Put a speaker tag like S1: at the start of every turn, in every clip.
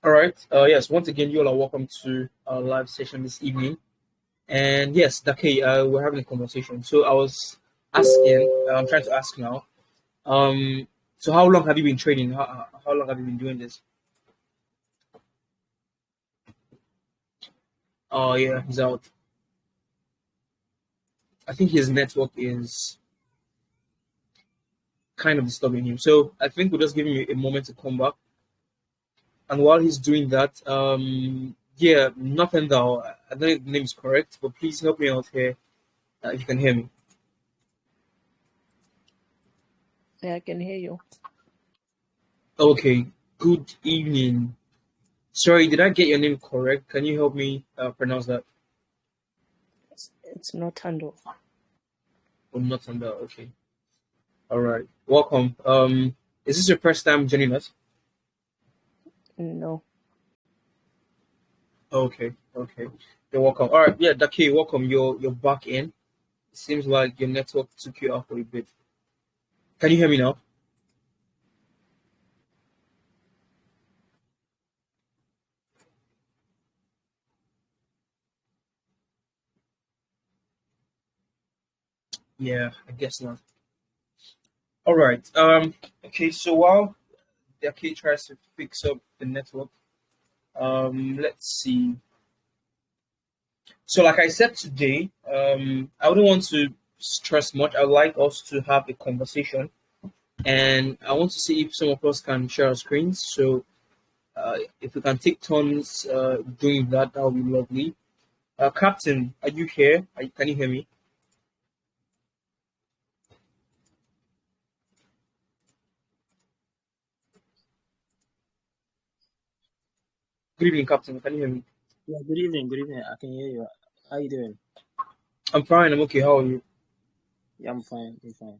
S1: All right. Yes. Once again, you all are welcome to our live session this evening. And yes, Dake, we're having a conversation. So I was asking. I'm trying to ask now. Um. So how long have you been trading? How long have you been doing this? Oh yeah, he's out. I think his network is kind of disturbing him. So I think we'll just give him a moment to come back. And while he's doing that, yeah, nothing though. I don't know if the name is correct, but please help me out here if you can hear me.
S2: Yeah, I can hear you.
S1: Okay. Good evening. Sorry, did I get your name correct? Can you help me pronounce that?
S2: It's not handle.
S1: Oh, not under. Okay. All right. Welcome. Is this your first time joining us?
S2: No.
S1: Okay. Okay. You're welcome. All right. Yeah, Daki, welcome. You're back in. It seems like your network took you out for a bit. Can you hear me now? Yeah, I guess not. All right. Okay. So while Daki tries to fix up the network, let's see. So, like I said today, I wouldn't want to stress much. I'd like us to have a conversation, and I want to see if some of us can share our screens. So, if we can take turns doing that, that would be lovely. Captain, are you here? Can you hear me? Good evening, Captain. Can you hear me?
S3: Yeah, good evening. Good evening. I can hear you. How you doing?
S1: I'm fine. I'm okay. How are you?
S3: Yeah, I'm fine. I'm fine.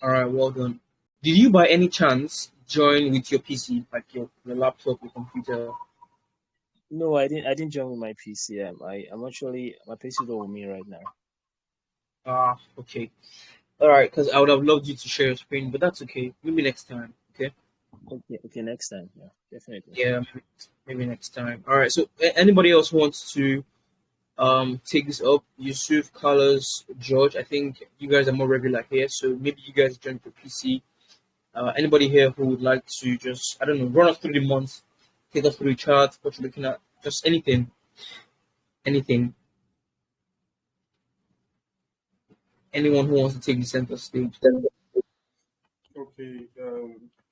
S1: All right. Well done. Did you, by any chance, join with your PC, like your laptop, your computer?
S3: No, I didn't join with my PC. I'm actually my PC is not with me right now.
S1: Ah, okay. All right. Because I would have loved you to share your screen, but that's okay. Maybe next time. Okay.
S3: Okay, okay, next time. Yeah, definitely.
S1: Yeah, maybe next time. All right. So anybody else who wants to take this up? Yusuf, Carlos, George. I think you guys are more regular here, so maybe you guys join the PC. Anybody here who would like to just, I don't know, run us through the months, take us through the chart, what you're looking at, just anything, anything. Anyone who wants to take the center stage.
S4: Okay,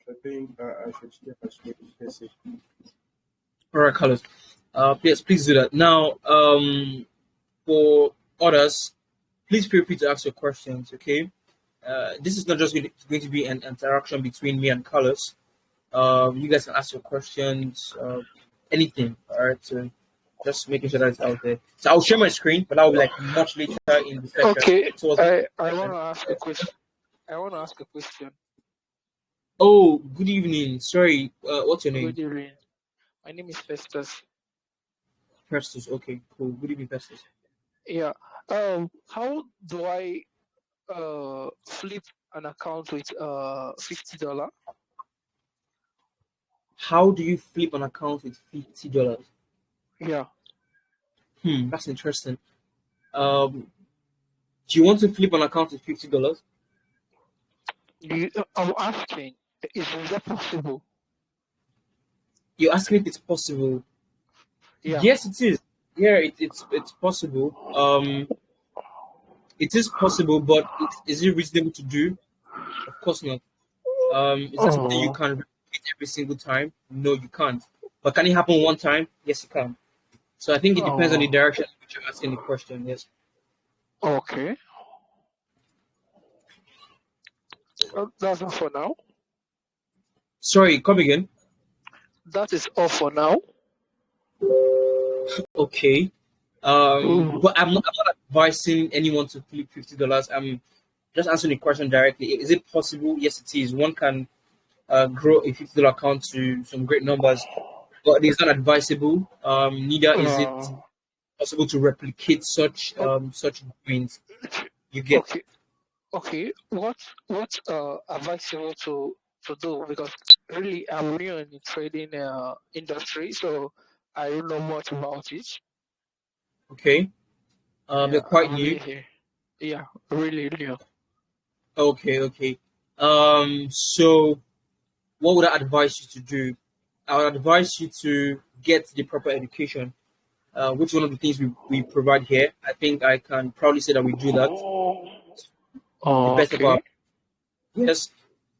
S4: I think I should share my screen. Let's see.
S1: All right, Carlos. Yes, please do that. Now, for others, please feel free to ask your questions. Okay. This is not just going to be an interaction between me and Carlos. You guys can ask your questions, anything. All right. So just making sure that it's out there. So I'll share my screen, but I'll be like much later in the session.
S5: Okay,
S1: Towards
S5: I want to ask a question. I want to ask a question.
S1: Oh, good evening. Sorry, what's your name?
S5: Good evening. My name is Festus.
S1: Festus. Okay, cool. Good evening, Festus.
S5: Yeah. How do I flip an account with $50?
S1: How do you flip an account with $50?
S5: Yeah.
S1: That's interesting. Do you want to flip an account with $50?
S5: I'm asking, is that possible?
S1: You're asking if it's possible.
S5: Yeah.
S1: Yes, it is. Yeah, it's possible. It is possible, but is it reasonable to do? Of course not. Is that something you can repeat every single time? No, you can't. But can it happen one time? Yes, it can. So I think it depends on the direction in which you're asking the question. Yes.
S5: Okay. That's all for now.
S1: Sorry, come again.
S5: That is all for now.
S1: Okay. But I'm not advising anyone to flip $50. I'm just answering the question directly. Is it possible? Yes, it is. One can grow a $50 account to some great numbers, but it is not advisable. Neither is it possible to replicate such gains. You get.
S5: Okay. Okay. What's advisable to do? Because really I'm new in the trading industry, so I don't know much about it.
S1: Okay. You're
S5: Yeah,
S1: quite
S5: I'm
S1: new.
S5: new here. Yeah, really new.
S1: Okay, okay. So what would I advise you to do? I would advise you to get the proper education, which is one of the things we provide here. I think I can proudly say that we do that the
S5: Oh,
S1: best of our.
S5: okay.
S1: Yes.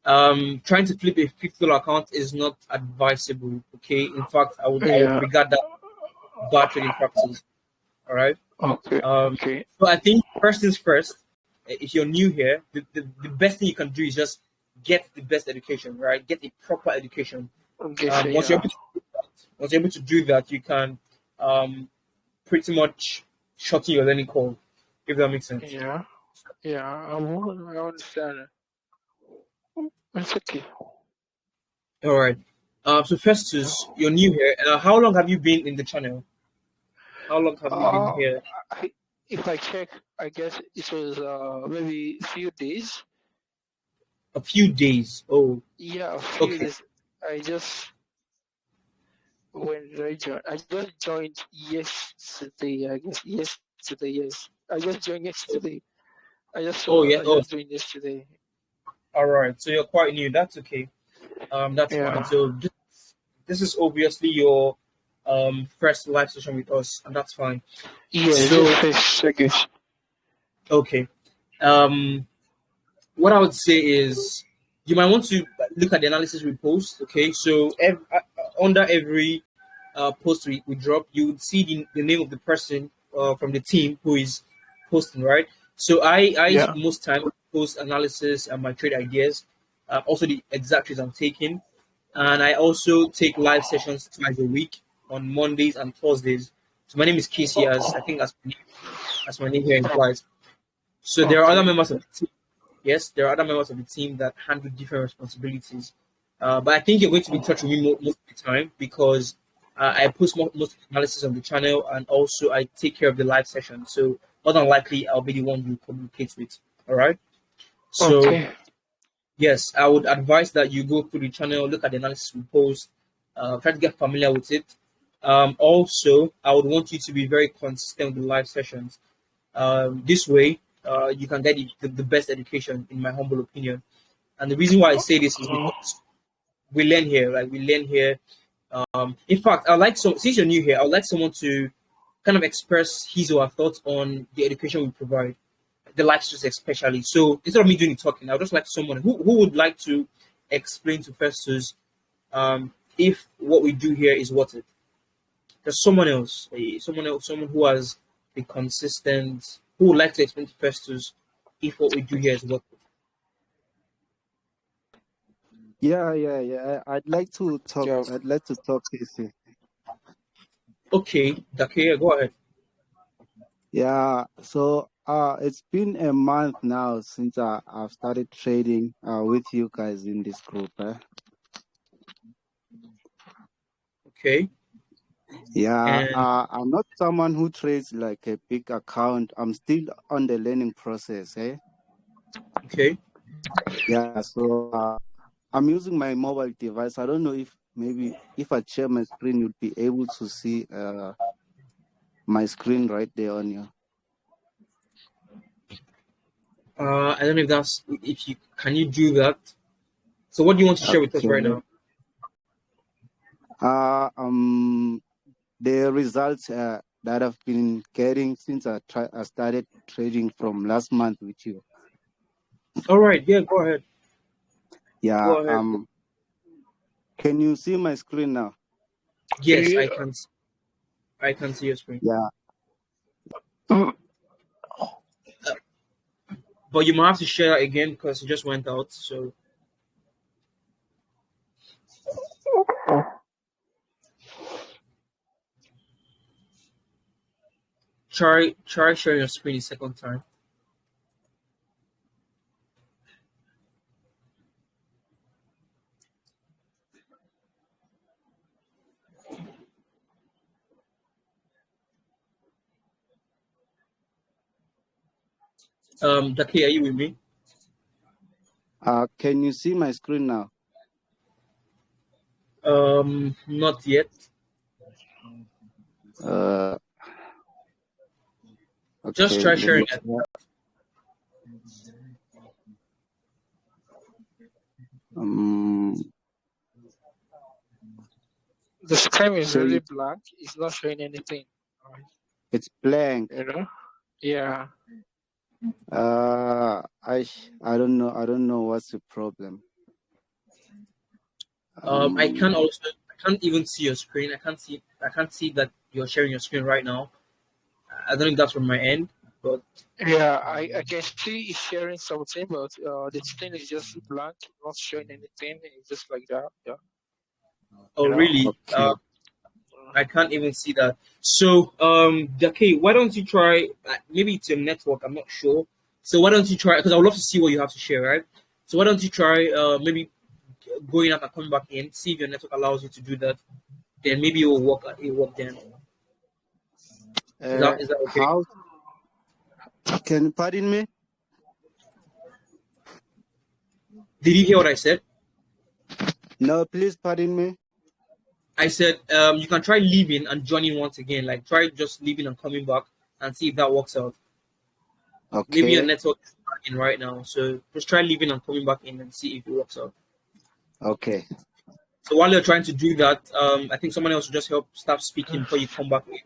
S1: Trying to flip a $50 account is not advisable. Okay. In fact, I would
S5: Yeah.
S1: regard that bad trading practice. All right.
S5: Okay.
S1: Um,
S5: Okay.
S1: so I think first things first, if you're new here, the best thing you can do is just get the best education, right? Get a proper education.
S5: Okay. So
S1: Once you're
S5: yeah.
S1: able to do that, once you're able to do that, you can um, pretty much shorten your learning curve, if that makes sense.
S5: Yeah. Yeah. I understand. It's okay.
S1: All right. So Festus, you're new here. How long have you been in the channel? How long have you been
S5: Uh,
S1: here?
S5: I, if I check, I guess it was maybe a few days.
S1: A few days. Oh,
S5: Yeah, a few
S1: okay.
S5: days. I just when did I join? I just joined yesterday. I guess yesterday. Yes, I just joined yesterday.
S1: Oh,
S5: I
S1: yeah.
S5: just
S1: Oh,
S5: joined yesterday.
S1: all right. So you're quite new. That's okay. That's fine.
S5: Yeah.
S1: So this is obviously your first live session with us, and that's fine.
S5: Yeah, just
S1: So
S5: fish, I guess.
S1: okay. Um, what I would say is you might want to look at the analysis we post. Okay, so under every post we drop, you would see the name of the person from the team who is posting, right? So I
S5: Yeah.
S1: most time post analysis and my trade ideas, also the exact trades I'm taking, and I also take live sessions twice a week on Mondays and Thursdays. So my name is Casey, as my name here implies. So there are other
S5: Okay.
S1: members of the team. Yes, there are other members of the team that handle different responsibilities. But I think you're going to be in touch with me most of the time because I post most analysis on the channel and also I take care of the live session. So more than likely, I'll be the one you communicate with. All right. So
S5: Okay.
S1: yes, I would advise that you go through the channel, look at the analysis we post, try to get familiar with it. Also, I would want you to be very consistent with the live sessions. This way, you can get the best education, in my humble opinion. And the reason why I say this is because we learn here, like we learn here. In fact, since you're new here, I'd like someone to kind of express his or her thoughts on the education we provide, the life skills especially. So instead of me doing the talking, I'd just like someone who would like to explain to Festus if what we do here is worth it. There's someone who has the consistent, who would like to explain to Festus if what we do here is worth it.
S6: Yeah.
S7: Yeah,
S6: I'd like to talk, Casey.
S1: Okay, Dakia, go ahead.
S6: Yeah. So it's been a month now since I've started trading with you guys in this group.
S1: Okay,
S6: Yeah.
S1: and
S6: I'm not someone who trades like a big account. I'm still on the learning process.
S1: okay.
S6: Yeah. So I'm using my mobile device. I don't know if maybe if I share my screen, you'll be able to see my screen right there on you.
S1: I don't know if you can you do that. So what do you want to share with us right
S6: Okay.
S1: now?
S6: Uh, um, the results that I've been getting since I started trading from last month with you.
S1: All right, yeah, go ahead.
S6: Yeah.
S1: Go ahead.
S6: Can you see my screen now?
S1: Yes,
S5: Yeah.
S1: I can see your screen.
S6: Yeah.
S1: But you might have to share that again because it just went out. So try sharing your screen a second time. Daki, are you with me?
S6: Can you see my screen now?
S1: Not yet. Just
S6: Okay.
S1: try sharing it.
S5: The screen is
S6: So
S5: really blank. It's not showing anything.
S6: it's blank.
S5: You know? Yeah.
S6: I don't know. I don't know what's the problem.
S1: I can't even see your screen. I can't see that you're sharing your screen right now. I don't think that's from my end, but
S5: Yeah, I can see it's sharing something, but the screen is just blank, not showing anything. It's just like that. Yeah.
S1: oh really?
S6: Okay.
S1: I can't even see that. So, okay, why don't you try? Maybe it's your network. I'm not sure. So why don't you try? Because I would love to see what you have to share, right? So why don't you try? Maybe going out and coming back in. See if your network allows you to do that. Then maybe it will work. It will work then. Is that okay?
S6: How? Can you pardon me?
S1: Did you hear what I said?
S6: No, please pardon me.
S1: I said you can try leaving and joining once again. Like try just leaving and coming back and see if that works out.
S6: Okay.
S1: Maybe your network is in right now, so just try leaving and coming back in and see if it works out.
S6: Okay.
S1: So while you're trying to do that, I think someone else will just help start speaking before you come back in.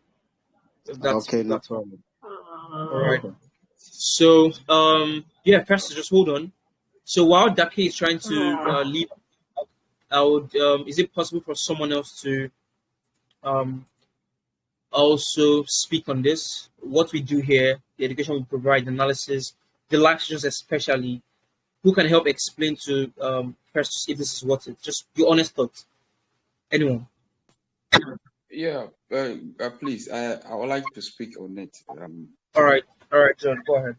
S1: If that's
S6: Okay, no
S1: that's
S6: problem.
S1: all right. So yeah, first just hold on. So while Dake is trying to leave, I would is it possible for someone else to also speak on this? What we do here, the education we provide, the analysis, the live sessions especially. Who can help explain to first if this is worth it? Just your honest thoughts. Anyone?
S7: Yeah, please, I would like to speak on it.
S1: All right, John, go ahead.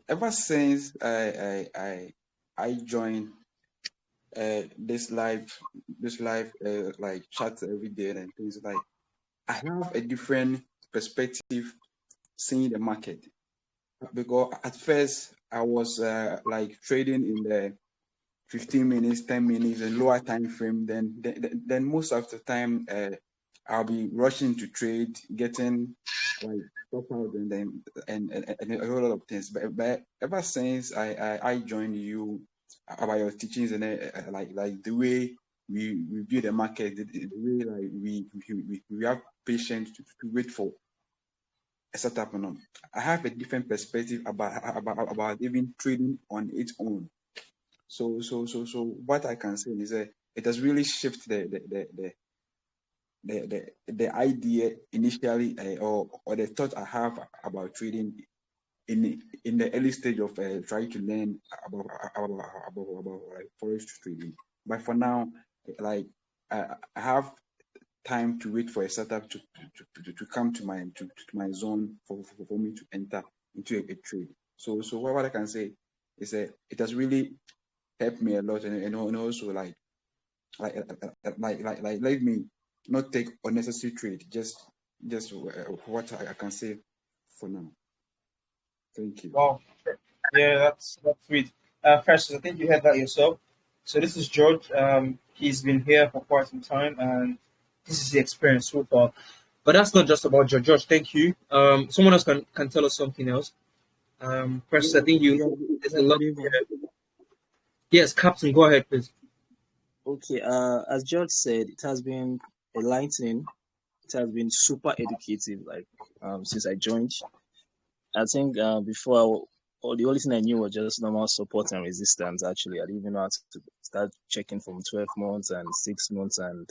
S7: Ever since I joined this live like chat every day and things like, I have a different perspective seeing the market, because at first I was like trading in the 15 minutes, 10 minutes, and lower time frame. Then most of the time, I'll be rushing to trade, getting like stop out, and then and a whole lot of things. But ever since I joined you about your teachings and like the way we view the market, the way like we have patience to wait for a setup. I have a different perspective about even trading on its own. So what I can say is that it has really shifted the idea initially, or the thought I have about trading in the early stage of trying to learn about like forex trading. But for now, like I have time to wait for a setup to come to my zone for me to enter into a trade. So what I can say is that it has really helped me a lot, and also like let me not take unnecessary trade. Just what I can say for now. Thank you.
S1: Wow. Yeah, that's sweet. First, I think you heard that yourself. So this is George. He's been here for quite some time, and this is the experience so far. But that's not just about George. George, thank you. Someone else can tell us something else. First, I think there's a lot. Yes, Captain, go ahead, please.
S3: Okay, as George said, it has been enlightening. It has been super educative, like since I joined. I think before the only thing I knew was just normal support and resistance. Actually, I didn't even know how to start checking from 12 months and 6 months and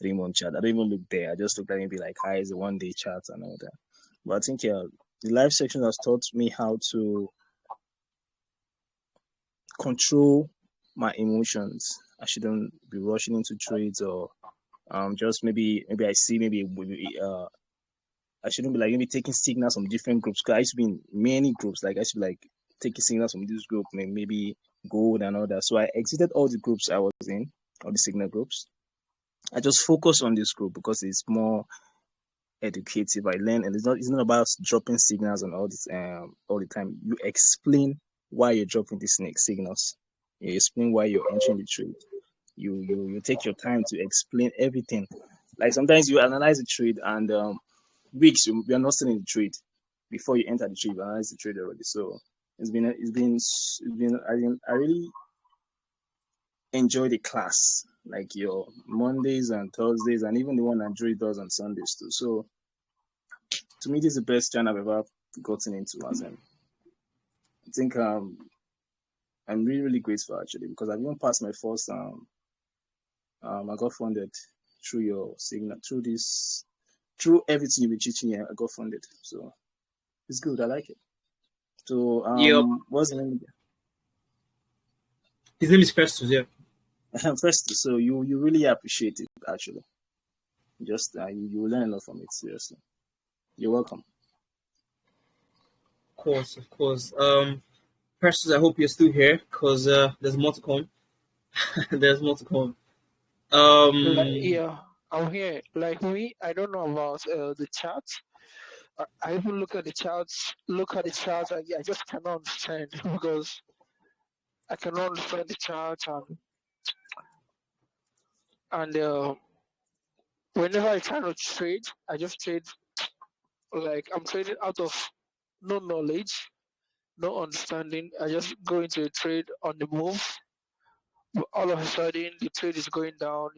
S3: 3-month chart. I don't even look there. I just looked at maybe like highs, the 1-day chart and all that. But I think the live section has taught me how to control my emotions. I shouldn't be rushing into trades, or just maybe I see I shouldn't be like maybe taking signals from different groups. Cause I used to be in many groups. Like I should be like taking signals from this group, maybe gold and all that. So I exited all the groups I was in, all the signal groups. I just focus on this group because it's more educative. I learn, and it's not about dropping signals and all this all the time. You explain why you're dropping these signals. You explain why you're entering the trade. You take your time to explain everything. Like sometimes you analyze the trade and weeks you are not still in the trade before you enter the trade. You analyze the trade already. So I really enjoy the class, like your Mondays and Thursdays, and even the one Andrew does on Sundays too. So to me, this is the best channel I've ever gotten into. As I think I'm really grateful actually, because I've even passed my first I got funded through your signal, through everything you've been teaching here. I got funded, so it's good. I like it. So
S1: Yep.
S3: what's the name
S1: His name is Festus. Yeah.
S3: again? First, so you really appreciate it actually. Just you will learn a lot from it. Seriously, you're welcome.
S1: Of course, of course. Festus, I hope you're still here because there's more to come. There's more to come.
S5: Yeah, I'm here. Like me, I don't know about the chat. I even look at the charts, I just cannot understand because I cannot understand the chart and whenever I try to trade, I just trade like I'm trading out of no knowledge, no understanding. I just go into a trade on the move. All of a sudden, the trade is going down.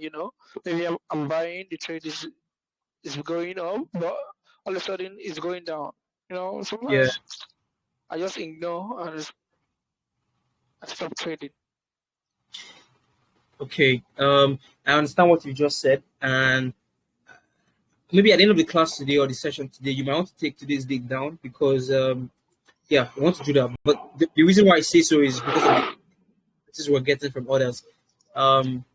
S5: Maybe I'm buying, the trade is going up, but all of a sudden it's going down.
S1: Yeah.
S5: Sometimes I just ignore and I stop trading.
S1: Okay. I understand what you just said, and maybe at the end of the class today or the session today, you might want to take today's dig down because yeah, I want to do that. But the reason why I say so is because of the messages we're getting from others.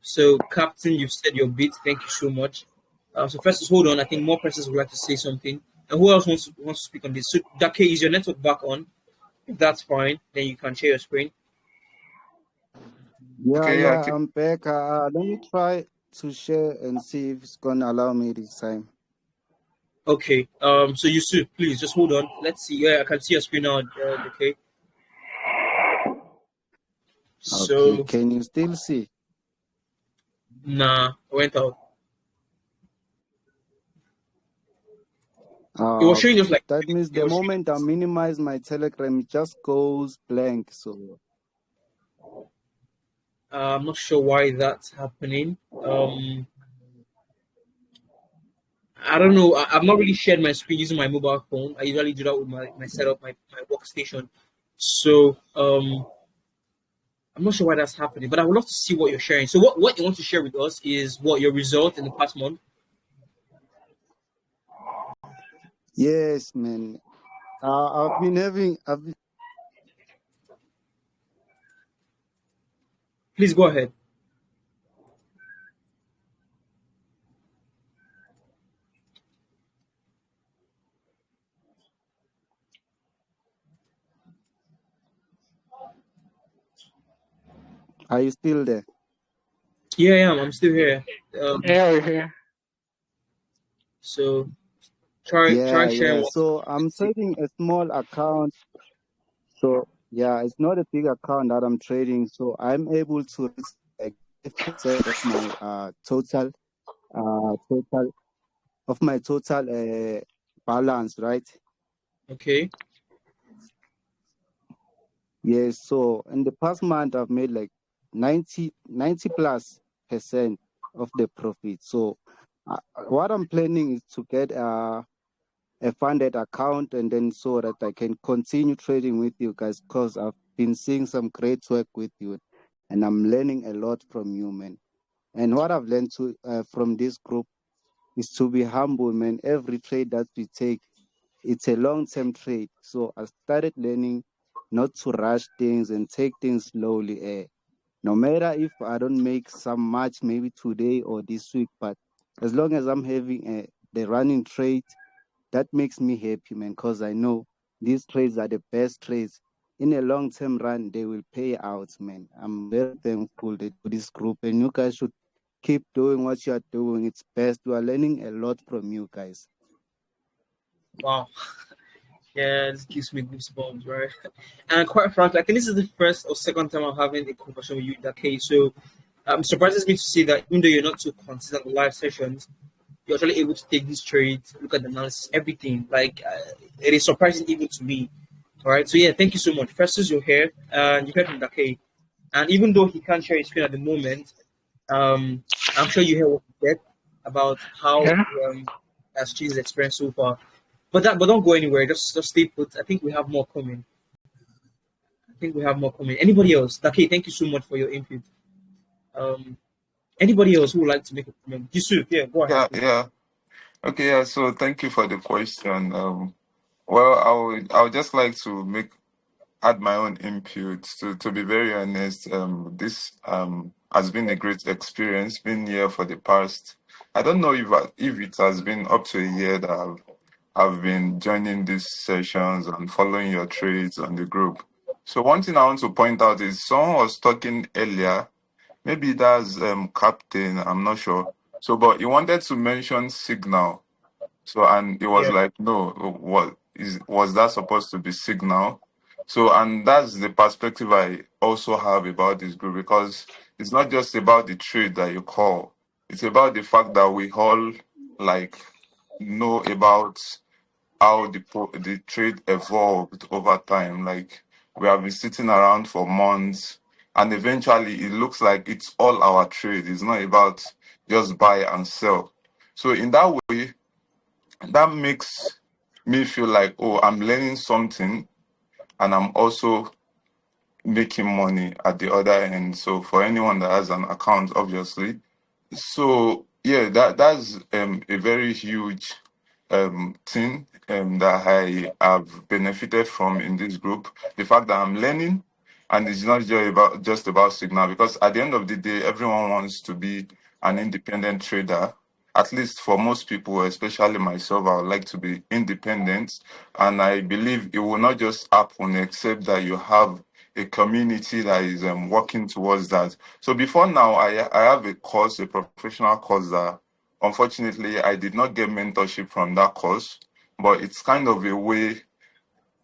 S1: So Captain, you've said your bit. Thank you so much. So first, just hold on. I think more persons would like to say something. And who else wants to speak on this? So Dake, is your network back on? If that's fine, then you can share your screen.
S6: Yeah,
S7: Okay,
S6: yeah, I'm back. Let me try to share and see if it's gonna allow me this time.
S1: Okay. So Yusuf, please just hold on. Let's see. Yeah, I can see your screen now. Okay. So
S6: Okay, can you still see?
S1: nah, I went out. It was showing just like
S6: That means the moment I minimize my Telegram, it just goes blank. So
S1: I'm not sure why that's happening. I don't know. I've not really shared my screen using my mobile phone. I usually do that with my setup, my workstation. So I'm not sure why that's happening, but I would love to see what you're sharing. So what you want to share with us is what your result in the past month.
S6: yes, man. I've been
S1: Please go ahead.
S6: Are you still there?
S1: Yeah, I'm still here.
S5: Yeah, we're here.
S1: So try sharing.
S6: Yeah. So I'm trading a small account. So yeah, it's not a big account that I'm trading. So I'm able to risk like 5% of my total balance, right?
S1: Okay.
S6: Yes. So in the past month, I've made like 90 plus percent of the profit. So what I'm planning is to get a funded account, and then so that I can continue trading with you guys, because I've been seeing some great work with you, and I'm learning a lot from you, man. And what I've learned from this group is to be humble, man. Every trade that we take, it's a long-term trade. So I started learning not to rush things and take things slowly. No matter if I don't make some much, maybe today or this week, but as long as I'm having the running trade, that makes me happy, man, because I know these trades are the best trades. In a long-term run, they will pay out, man. I'm very thankful to this group, and you guys should keep doing what you are doing. It's best. We are learning a lot from you guys.
S1: Wow. Yeah, this gives me goosebumps, right? And quite frankly, I think this is the first or second time I'm having a conversation with you in that case. So surprises me to see that even though you're not too consistent with live sessions, you're actually able to take these trades, look at the analysis, everything. Like it is surprising even to me. All right. So yeah, thank you so much. Festus, you're here, and you heard from Dake. And even though he can't share his screen at the moment, I'm sure you heard what he said about how
S5: Yeah.
S1: has changed his experience so far. But don't go anywhere. Just stay put. I think we have more coming. Anybody else? Dake, thank you so much for your input. Anybody else who would like to make a comment? Yusuf, yeah, go ahead,
S8: Yeah,
S1: please.
S8: yeah. Okay, yeah. So thank you for the question. Well, I would just like to add my own input. To be very honest, this has been a great experience. Been here for the past. I don't know if it has been up to a year that I've been joining these sessions and following your trades on the group. So one thing I want to point out is someone was talking earlier. Maybe that's Captain. I'm not sure. So, but he wanted to mention Signal. So, and it was
S1: Yeah,
S8: like, no, was that supposed to be Signal? So, and that's the perspective I also have about this group, because it's not just about the trade that you call. It's about the fact that we all like know about how the trade evolved over time. Like we have been sitting around for months, and eventually it looks like it's all our trade. It's not about just buy and sell. So in that way, that makes me feel like, oh, I'm learning something, and I'm also making money at the other end. So for anyone that has an account, obviously. So yeah, that's a very huge thing that I have benefited from in this group. The fact that I'm learning, and it's not just about Signal, because at the end of the day, everyone wants to be an independent trader. At least for most people, especially myself, I would like to be independent, and I believe it will not just happen except that you have a community that is working towards that. So before now, I have a course, a professional course that unfortunately I did not get mentorship from that course, but it's kind of a way,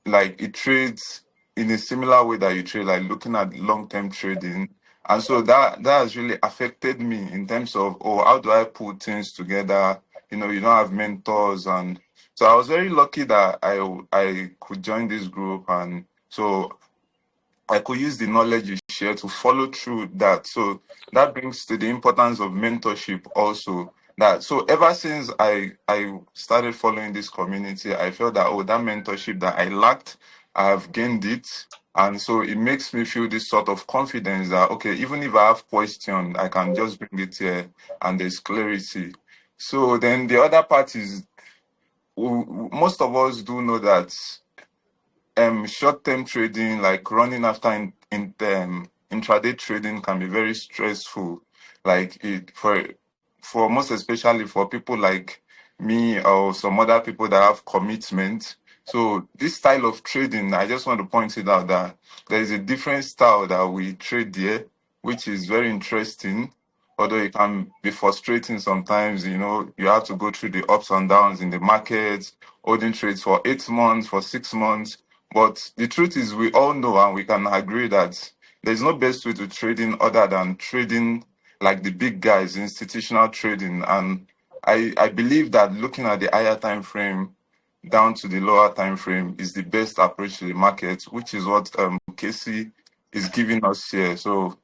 S8: like it trades in a similar way that you trade, like looking at long-term trading. And so that has really affected me in terms of, oh, how do I put things together? You don't have mentors. And so I was very lucky that I could join this group, and so I could use the knowledge you share to follow through that. So that brings to the importance of mentorship also. That so ever since I started following this community, I felt that, oh, that mentorship that I lacked, I have gained it. And so it makes me feel this sort of confidence that, okay, even if I have questions, I can just bring it here and there's clarity. So then the other part is, most of us do know that short-term trading, like running after intraday trading, can be very stressful. Like it for most especially for people like me or some other people that have commitment. So this style of trading, I just want to point it out that there is a different style that we trade here, which is very interesting. Although it can be frustrating sometimes, you have to go through the ups and downs in the markets, holding trades for 8 months, for 6 months. But the truth is, we all know and we can agree that there's no best way to trading other than trading like the big guys, institutional trading. And I believe that looking at the higher time frame down to the lower time frame is the best approach to the market, which is what Casey is giving us here. So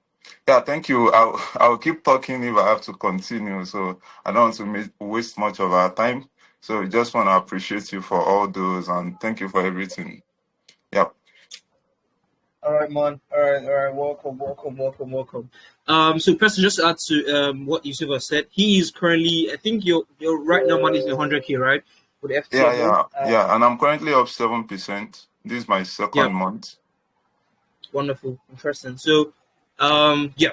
S8: yeah, thank you. I'll keep talking if I have to continue. So I don't want to waste much of our time. So just want to appreciate you for all those, and thank you for everything. Yep.
S1: all right, man. All right. Welcome. So first, just add to what Yusuf has said. He is currently, I think you're right now managing 100K, right, with the
S8: Yeah,
S1: FTMO.
S8: yeah, yeah. And I'm currently up 7%. This is my
S1: Yeah,
S8: second month.
S1: wonderful, interesting. So, yeah,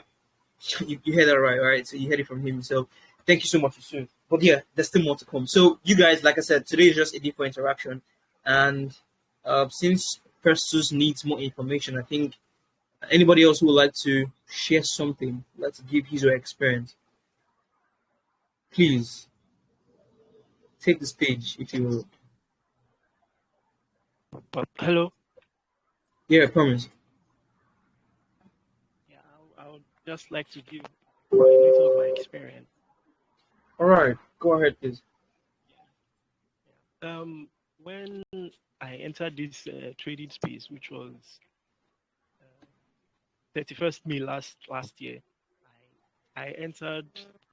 S1: you heard that right? So you heard it from him. So thank you so much, Yusuf. But yeah, there's still more to come. So you guys, like I said, today is just a deeper interaction, and since Festus needs more information, I think anybody else who would like to share something, let's give his or her experience. Please take the stage if you will.
S5: But hello.
S1: Yeah, I promise.
S5: Yeah, I would just like to give
S9: a little of my experience.
S1: All right, go ahead, please.
S9: When I entered this trading space, which was 31st May last year, I entered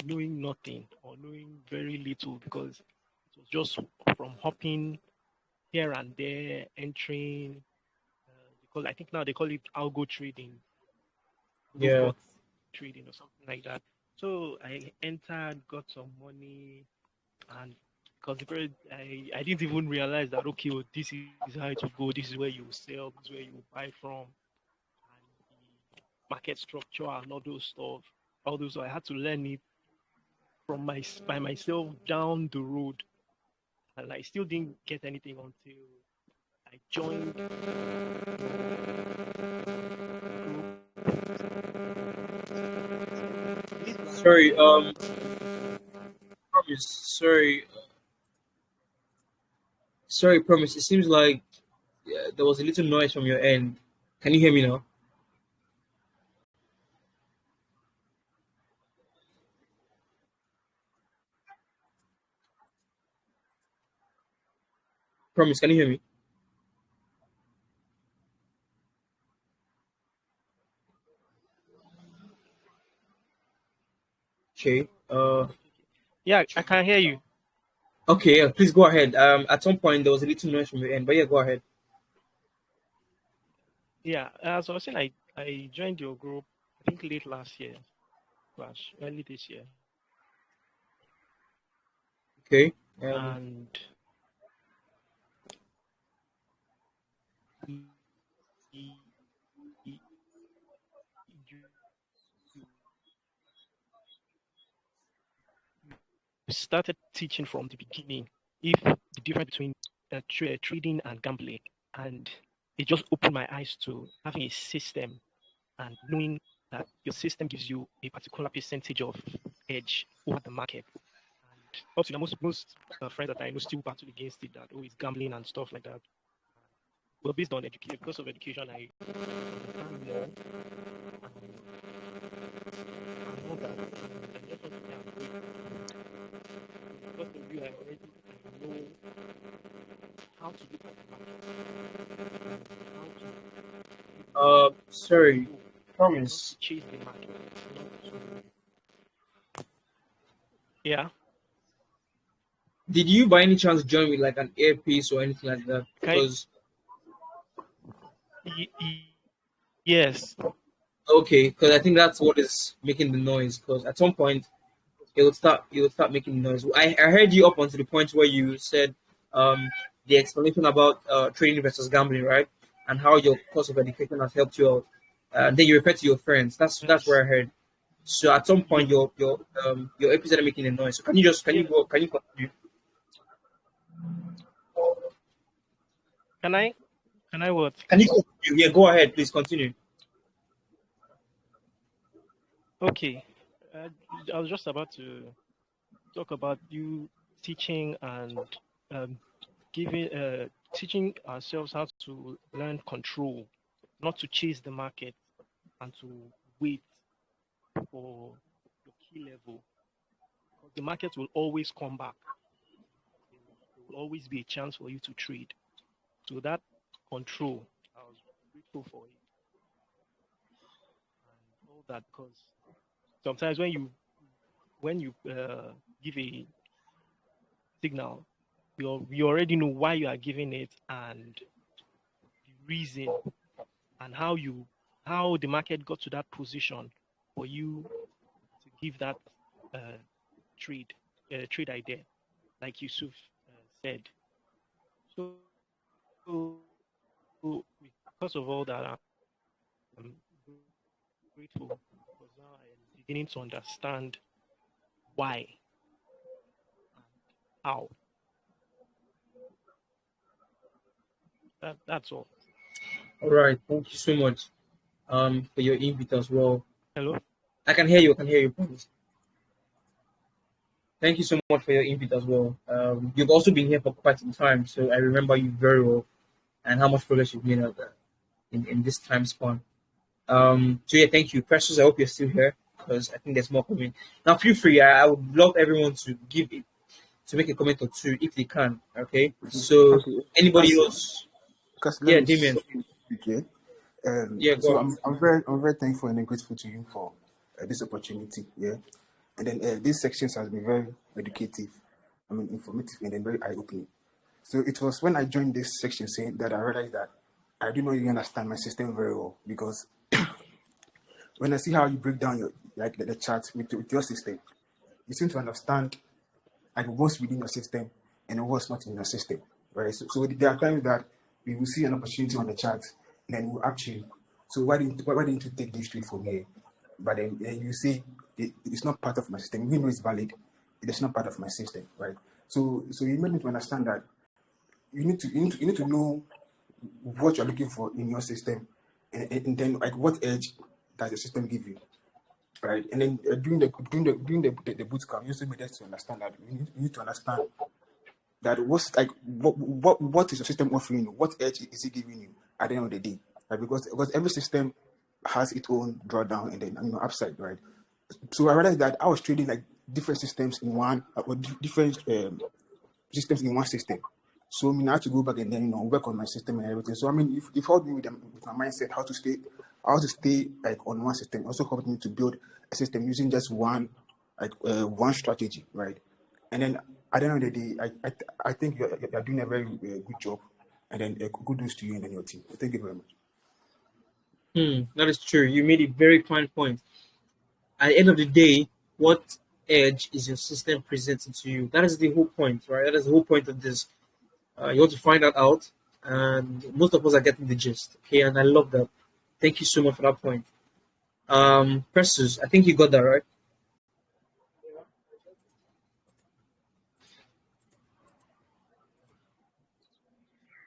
S9: knowing nothing or knowing very little because it was just from hopping here and there, entering. Because I think now they call it algo trading,
S1: Yeah.
S9: bot trading or something like that. So I entered, got some money, and because I didn't even realize that okay, well, this is how it will go. This is where you sell. This is where you buy from, and the market structure and all those stuff. All those, so I had to learn it by myself down the road, and I still didn't get anything until I joined
S1: Sorry, promise. Sorry, promise. It seems like there was a little noise from your end. Can you hear me now? Promise, can you hear me? Okay.
S9: Yeah, I can hear you.
S1: Okay. Yeah, please go ahead. At some point there was a little noise from your end, but yeah, go ahead.
S9: Yeah, as I was saying, I joined your group, I think late last year, early this year.
S1: Okay.
S9: And you started teaching from the beginning if the difference between trading and gambling, and it just opened my eyes to having a system and knowing that your system gives you a particular percentage of edge over the market. And also, most friends that I know still battle against it, that it's gambling and stuff like that. Well, based on education, because of education, I understand more. I know that I just want to because of you, I already know how to look at the market,
S1: Sorry, promise.
S9: chase the market. Yeah.
S1: Did you by any chance join with like an earpiece or anything like that? Because
S9: yes.
S1: Okay, because I think that's what is making the noise. Because at some point, it would start making noise. I heard you up until the point where you said the explanation about trading versus gambling, right? And how your course of education has helped you out. Then you refer to your friends. That's where I heard. So at some point, your episode started making a noise. So can you continue?
S9: Can I what?
S1: Can you continue? Yeah, go ahead, please continue.
S9: Okay, I was just about to talk about you teaching and teaching ourselves how to learn control, not to chase the market and to wait for your key level. Because the market will always come back. There will always be a chance for you to trade. So that control, I was grateful for it. And all that, because sometimes when you give a signal, you already know why you are giving it and the reason and how the market got to that position for you to give that trade idea, like Yusuf said. So because of all that, I'm grateful because now I am beginning to understand why and how. That's all.
S1: All right, thank you so much for your input as well.
S9: Hello.
S1: I can hear you. Please. Thank you so much for your input as well. You've also been here for quite some time, so I remember you very well and how much progress you've made in this time span. So yeah, thank you, Precious. I hope you're still here. because I think there's more coming. Now, feel free. I would love everyone to make a comment or two if they can. Okay. So
S4: Okay.
S1: anybody
S4: Because,
S1: else?
S4: because let
S1: Yeah,
S4: me
S1: Damien.
S4: speak here.
S1: Yeah, go
S4: So
S1: on.
S4: I'm very thankful and grateful to you for this opportunity. Yeah, and then these sections has been very educative. I mean, informative and then very eye opening. So it was when I joined this section saying that I realized that I do not really understand my system very well, because when I see how you break down your like the chart with your system, you seem to understand like what's within your system and what's not in your system, right? So there are times that we will see an opportunity on the chart and then we'll actually, so why didn't you take this trade from here? But then you say it's not part of my system, even though it's valid, it is not part of my system, right? So you made me to understand that you need to know what you're looking for in your system, and then like what edge does the system give you, right? And then during the boot camp, you also made us to understand that you need to understand that what is your system offering you, what edge is it giving you at the end of the day, right? Because every system has its own drawdown and then upside, right? So I realized that I was trading like different systems in one or different systems in one system. So I mean, I had to go back and then work on my system and everything. So I mean, if helped me with my mindset how to stay like on one system. Also helped me to build a system using just one strategy, right? And then at the end of the day, I think you're doing a very good job, and then good news to you and then your team. Thank you very much.
S1: That is true. You made a very fine point. At the end of the day, what edge is your system presenting to you? That is the whole point, right? That is the whole point of this. You want to find that out, and most of us are getting the gist. Okay, and I love that. Thank you so much for that point. Precious, I think you got that right.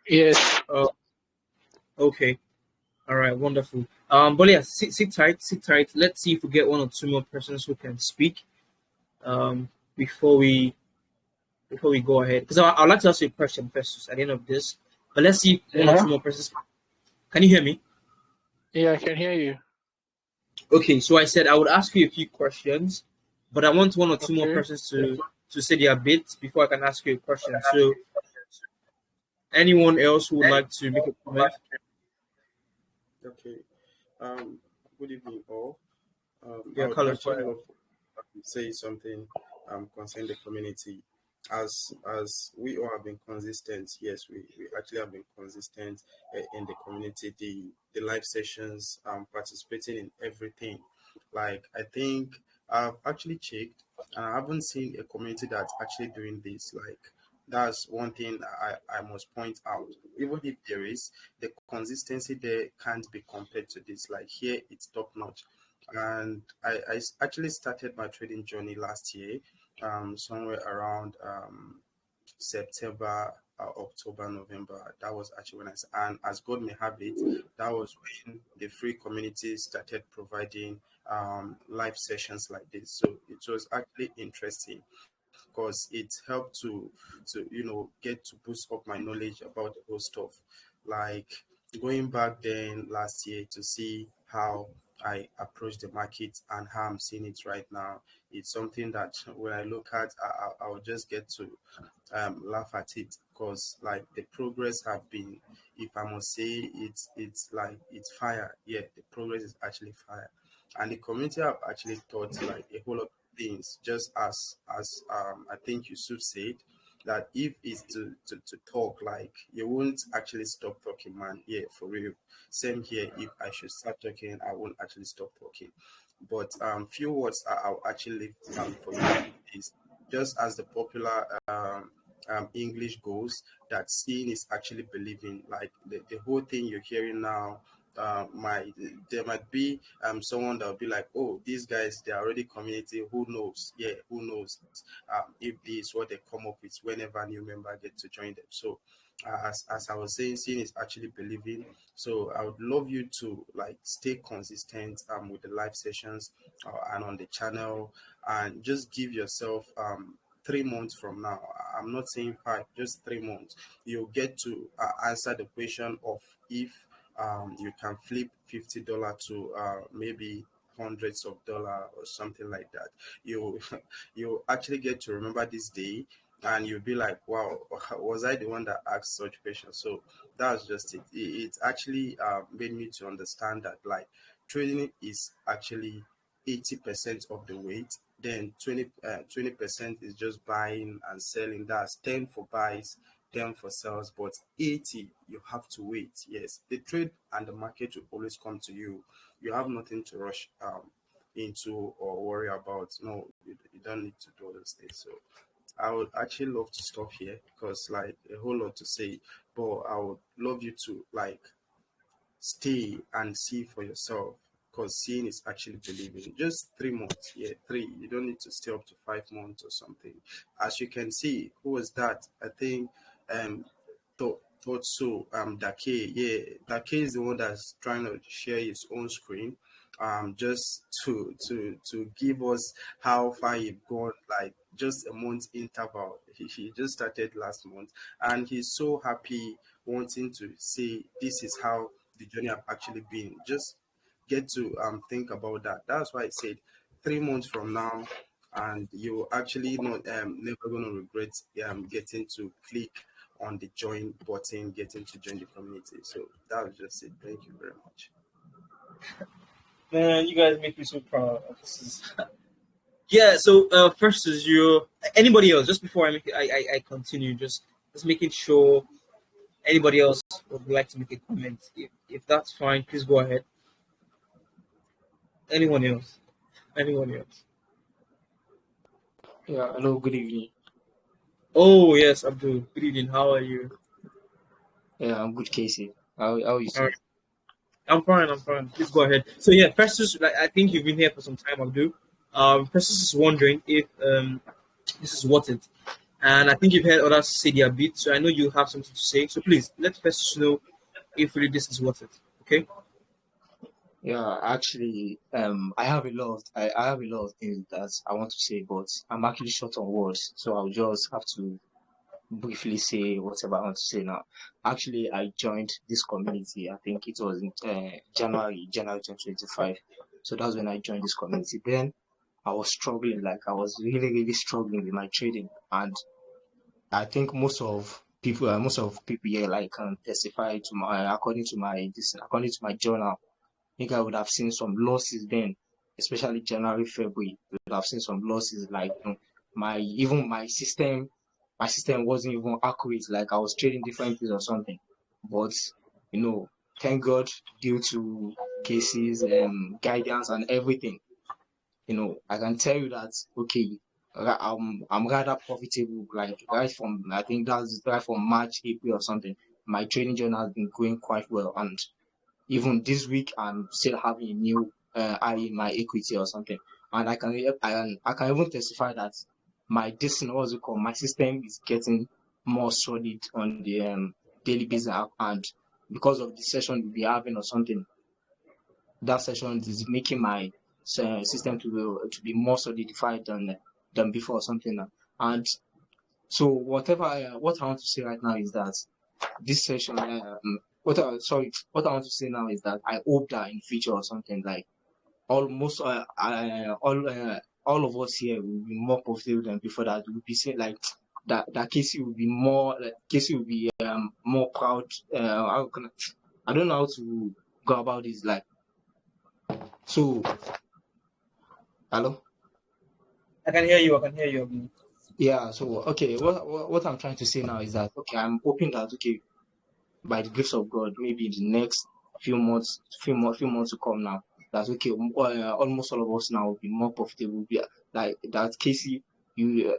S5: Yes.
S1: Uh, okay. All right. Wonderful. But yeah, sit tight, sit tight. Let's see if we get one or two more persons who can speak. Before we go ahead, because I'd like to ask you a question first at the end of this. But let's see if one or
S5: Yeah.
S1: two more persons. Can you hear me?
S5: Yeah, I can hear you.
S1: Okay. So I said I would ask you a few questions, but I want one or two more
S5: Okay.
S1: persons to say their bit before I can ask you a question. So anyone else who would like to make a comment?
S7: Okay. Um, Good evening, all. I
S1: Yeah,
S7: would
S1: Carlos, go
S7: actually
S1: ahead.
S7: love to say something concerning the community. As we all have been consistent, yes, we actually have been consistent in the community, the live sessions, participating in everything. Like I think I've actually checked and I haven't seen a community that's actually doing this. Like that's one thing I must point out. Even if there is, the consistency there can't be compared to this. Like here, it's top notch. And actually started my trading journey last year, somewhere around September, October, November. That was actually when and as God may have it, that was when the free community started providing live sessions like this. So it was actually interesting because it helped to get to boost up my knowledge about the whole stuff. Like going back then last year to see how I approach the market and how I'm seeing it right now. It's something that when I look at, I will just get to laugh at it because like the progress have been, if I must say, it's like it's fire. Yeah, the progress is actually fire, and the community have actually taught like a whole lot of things. Just as I think Yusuf said that if it's to talk, like you won't actually stop talking, man. Yeah, for real. Same here. If I should start talking, I won't actually stop talking. But few words I'll actually leave for you is just as the popular English goes, that seeing is actually believing. Like the whole thing you're hearing now, there might be someone that will be like, oh, these guys, they're already community. Who knows? Yeah, who knows? If this is what they come up with whenever a new member get to join them. So as I was saying, seeing is actually believing. So I would love you to like stay consistent with the live sessions and on the channel, and just give yourself 3 months from now. I'm not saying 5, just 3 months. You'll get to answer the question of if you can flip $50 to maybe
S4: hundreds of dollars or something like that. You you actually get to remember this day, and you'll be like, wow, was I the one that asked such questions? So that's just it. It actually made me to understand that like trading is actually 80% of the weight, then 20% is just buying and selling. That's 10 for buys, 10 for sales, but 80 you have to wait. Yes, the trade and the market will always come to you. You have nothing to rush into or worry about. No, you don't need to do all those things. So I would actually love to stop here because like a whole lot to say, but I would love you to like stay and see for yourself, because seeing is actually believing. Just 3 months, yeah, three. You don't need to stay up to 5 months or something. As you can see, who was that? I think thought so. Dake, yeah, Dake is the one that's trying to share his own screen. Just to give us how far you've gone, like just a month interval. He just started last month, and he's so happy, wanting to say this is how the journey have actually been. Just get to think about that. That's why I said 3 months from now, and you actually not never gonna regret getting to click on the join button, getting to join the community. So that was just it. Thank you very much.
S1: Man, you guys make me so proud. This is yeah. So first is you. Anybody else? Just before I continue, just making sure anybody else would like to make a comment. If that's fine, please go ahead. Anyone else? Anyone else?
S10: Yeah, hello, good evening.
S1: Oh yes, Abdul. Good evening. How are you?
S10: Yeah, I'm good, Casey. How are you,
S1: All
S10: sir?
S1: right. I'm fine. I'm fine. Please go ahead. So yeah, Festus, like, I think you've been here for some time, Abdul. Festus is wondering if this is worth it, and I think you've heard others say their bit. So I know you have something to say. So please let Festus know if really this is worth it. Okay.
S10: Yeah, actually, I have I have a lot of things that I want to say, but I'm actually short on words, so I'll just have to briefly say whatever I want to say now. Actually, I joined this community. I think it was in January 2025. So that's when I joined this community. Then I was struggling, like I was really struggling with my trading, and I think most of people here like can testify to my according to my journal. I think I would have seen some losses then, especially January, February. I would have seen some losses, like my system wasn't even accurate. Like I was trading different things or something. But thank God, due to cases, guidance and everything, I can tell you that okay, I'm rather profitable. Like right from I think that's right from March, April or something. My trading journey has been going quite well, and even this week I'm still having a new high in my equity or something. And I can even testify that my my system is getting more solid on the daily business, and because of the session we'll be having or something, that session is making my system to be more solidified than before or something. And so what I want to say right now is that this session, what I want to say now is that I hope that in future or something, like almost all of us here will be more profitable than before. That we'll be saying like that Casey will be more more proud. I don't know how to go about this. Like so, hello.
S1: I can hear you. I can hear you, Abdul.
S10: Yeah. So okay, what I'm trying to say now is that okay, I'm hoping that okay, by the grace of God, maybe in the next few months to come now, that's okay. Almost all of us now will be more profitable. Be like that, Casey. You,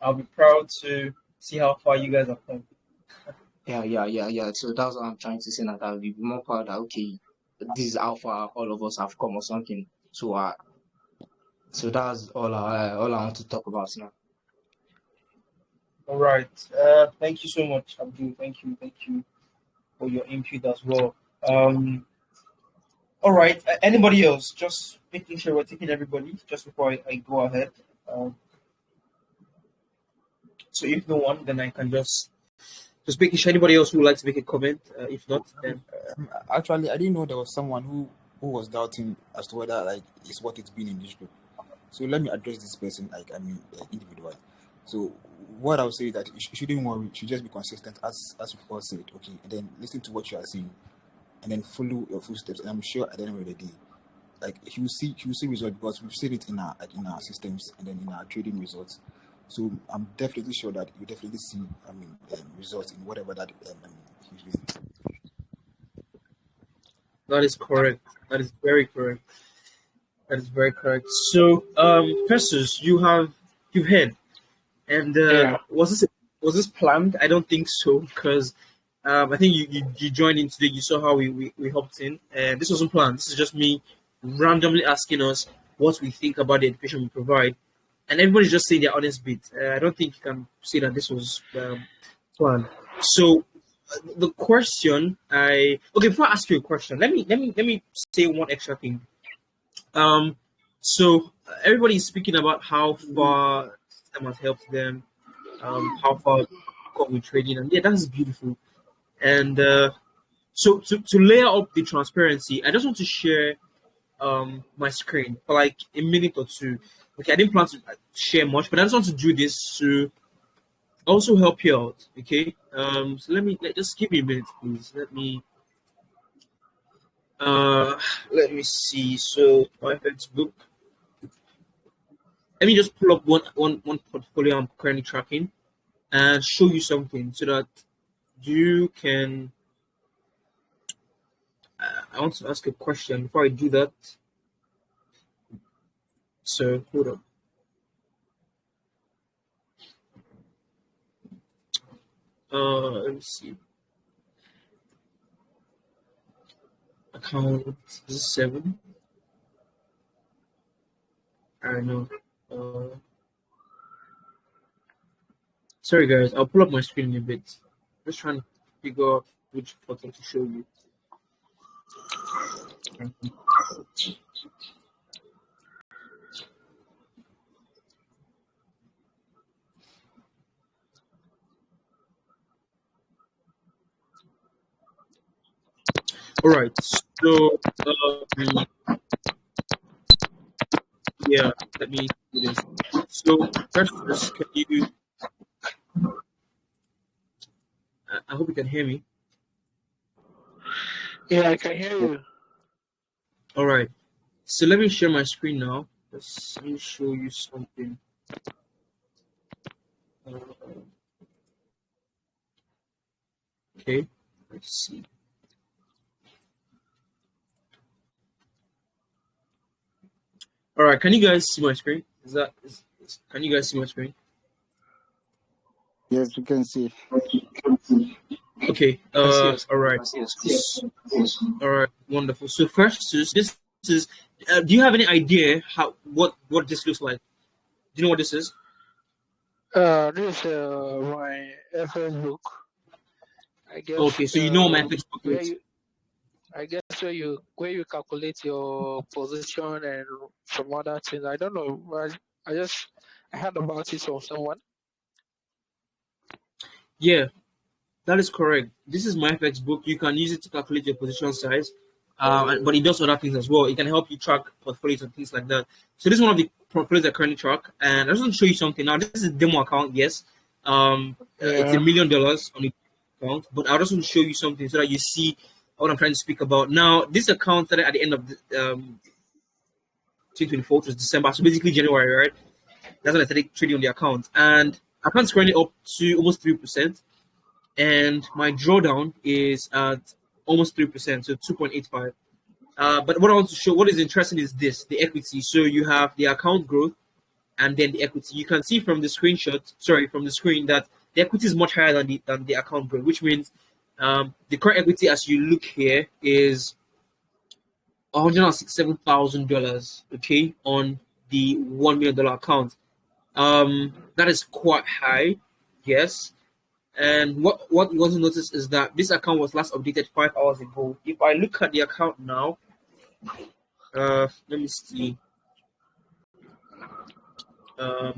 S1: I'll be proud to see how far you guys have come.
S10: yeah. So that's what I'm trying to say now. That we'll be more proud that okay, this is how far all of us have come or something. So so that's all I want to talk about now.
S1: All right. Thank you so much, Abdul. Thank you for your input as well. All right. Anybody else? Just making sure we're taking everybody just before I go ahead. So if no one, then I can just making sure anybody else who would like to make a comment. If not, then
S11: Actually, I didn't know there was someone who
S4: who was doubting as to whether like it's what it's been in this group. So let me address this person individually. So what I would say is that you shouldn't worry. You should just be consistent, as you've all said. Okay, and then listen to what you are saying, and then follow your footsteps. And I'm sure at the end of the day, like you will see results, because we've seen it in our systems and then in our trading results. So I'm definitely sure that you definitely see results in whatever that he's doing.
S1: That is correct. That is very correct. That is very correct. So, Festus, you've heard, and
S5: Yeah.
S1: was this planned? I don't think so, because I think you joined in today. You saw how we hopped in, and this wasn't planned. This is just me randomly asking us what we think about the education we provide, and everybody's just saying their honest bit. I don't think you can say that this was planned. So the question before I ask you a question, let me say one extra thing. So everybody is speaking about how far the system has helped them, how far got with trading, and yeah, that's beautiful. And so to layer up the transparency, I just want to share my screen for like a minute or two. Okay, I didn't plan to share much, but I just want to do this to also help you out. Okay, so just give me a minute, please. Let me see. So my Facebook. Let me just pull up one portfolio I'm currently tracking and show you something so that you can. I want to ask a question before I do that. So hold on. Let me see. Account this is 7. I know. Sorry guys, I'll pull up my screen in a bit. Just trying to figure out which photo to show you. All right, so yeah, let me do this. So first, can you? I hope you can hear me.
S5: Yeah, I can hear you.
S1: All right, so let me share my screen now. Let me show you something. Okay, let's see. All right, can you guys see my screen? Can you guys see my screen?
S6: Yes, we can see.
S1: Okay.
S10: Yes.
S1: All right.
S10: Yes.
S1: All right. Wonderful. So first, this is. Do you have any idea what this looks like? Do you know what this is?
S5: This is my Facebook. I guess.
S1: Okay, so you know my Facebook
S5: where
S1: is.
S5: you, I guess where you calculate your position and some other things. I don't know. I heard about it from someone.
S1: Yeah, that is correct. This is my FX book. You can use it to calculate your position size, but it does other things as well. It can help you track portfolios and things like that. So this is one of the portfolios I currently track, and I just want to show you something. Now, this is a demo account, yes. It's $1 million on the account, but I just want to show you something so that you see what I'm trying to speak about. Now, this account started at the end of 2024, which was December, so basically January, right? That's when I started trading on the account, and account's currently up to almost 3%. And my drawdown is at almost 3%, so 2.85. But what I want to show, what is interesting is this, the equity. So you have the account growth and then the equity. You can see from the screen that the equity is much higher than the account growth, which means the current equity as you look here is $167,000, okay, on the $1 million account. That is quite high, yes. And what you want to notice is that this account was last updated 5 hours ago. If I look at the account now, let me see. All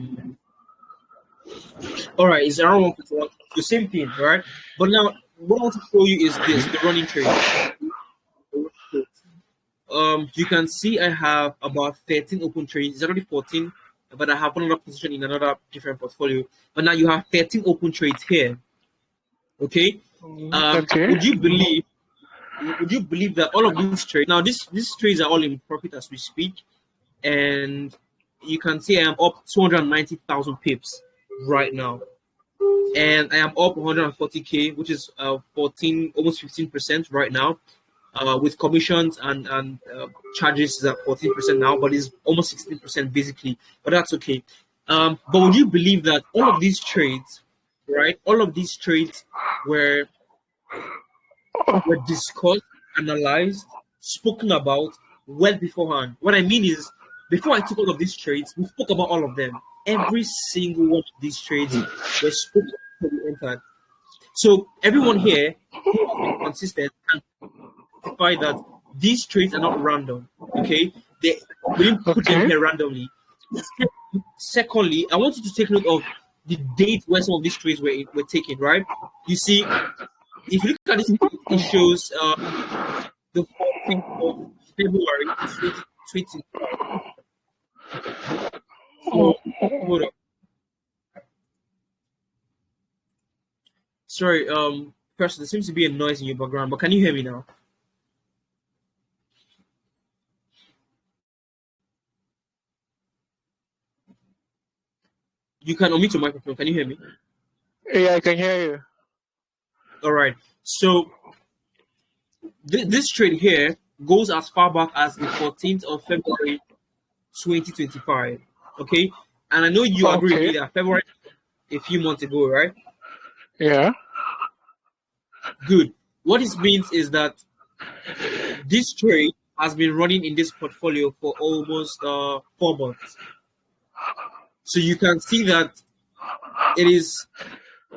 S1: right, it's around 1.1, the same thing, right? But now, what I want to show you is this: the running trades. you can see I have about 13 open trades. It's already 14, but I have another position in another different portfolio. But now you have 13 open trades here. Okay.
S5: Okay.
S1: Would you believe that all of these trades now these trades are all in profit as we speak, and you can see I am up 290,000 pips right now, and I am up 140k, which is 14 almost 15% right now. With commissions and charges is at 14% now, but it's almost 16% basically. But that's okay. But would you believe that all of these trades, right? All of these trades were discussed, analyzed, spoken about well beforehand. What I mean is, before I took all of these trades, we spoke about all of them. Every single one of these trades were spoken before we entered. So everyone here who has been consistent can testify that these trades are not random. Okay, we didn't put them here randomly. Secondly, I want you to take note of the date where some of these trades were taken. Right? You see, if you look at this, it shows the 14th of February 2020. So, hold on. Sorry, first there seems to be a noise in your background, but can you hear me now? You can unmute your microphone. Can you hear me?
S5: Yeah, I can hear you.
S1: All right. So this trade here goes as far back as the 14th of February 2025. Okay, and I know you agree with me that February a few months ago, right?
S5: Yeah.
S1: Good. What this means is that this trade has been running in this portfolio for almost 4 months. So you can see that it is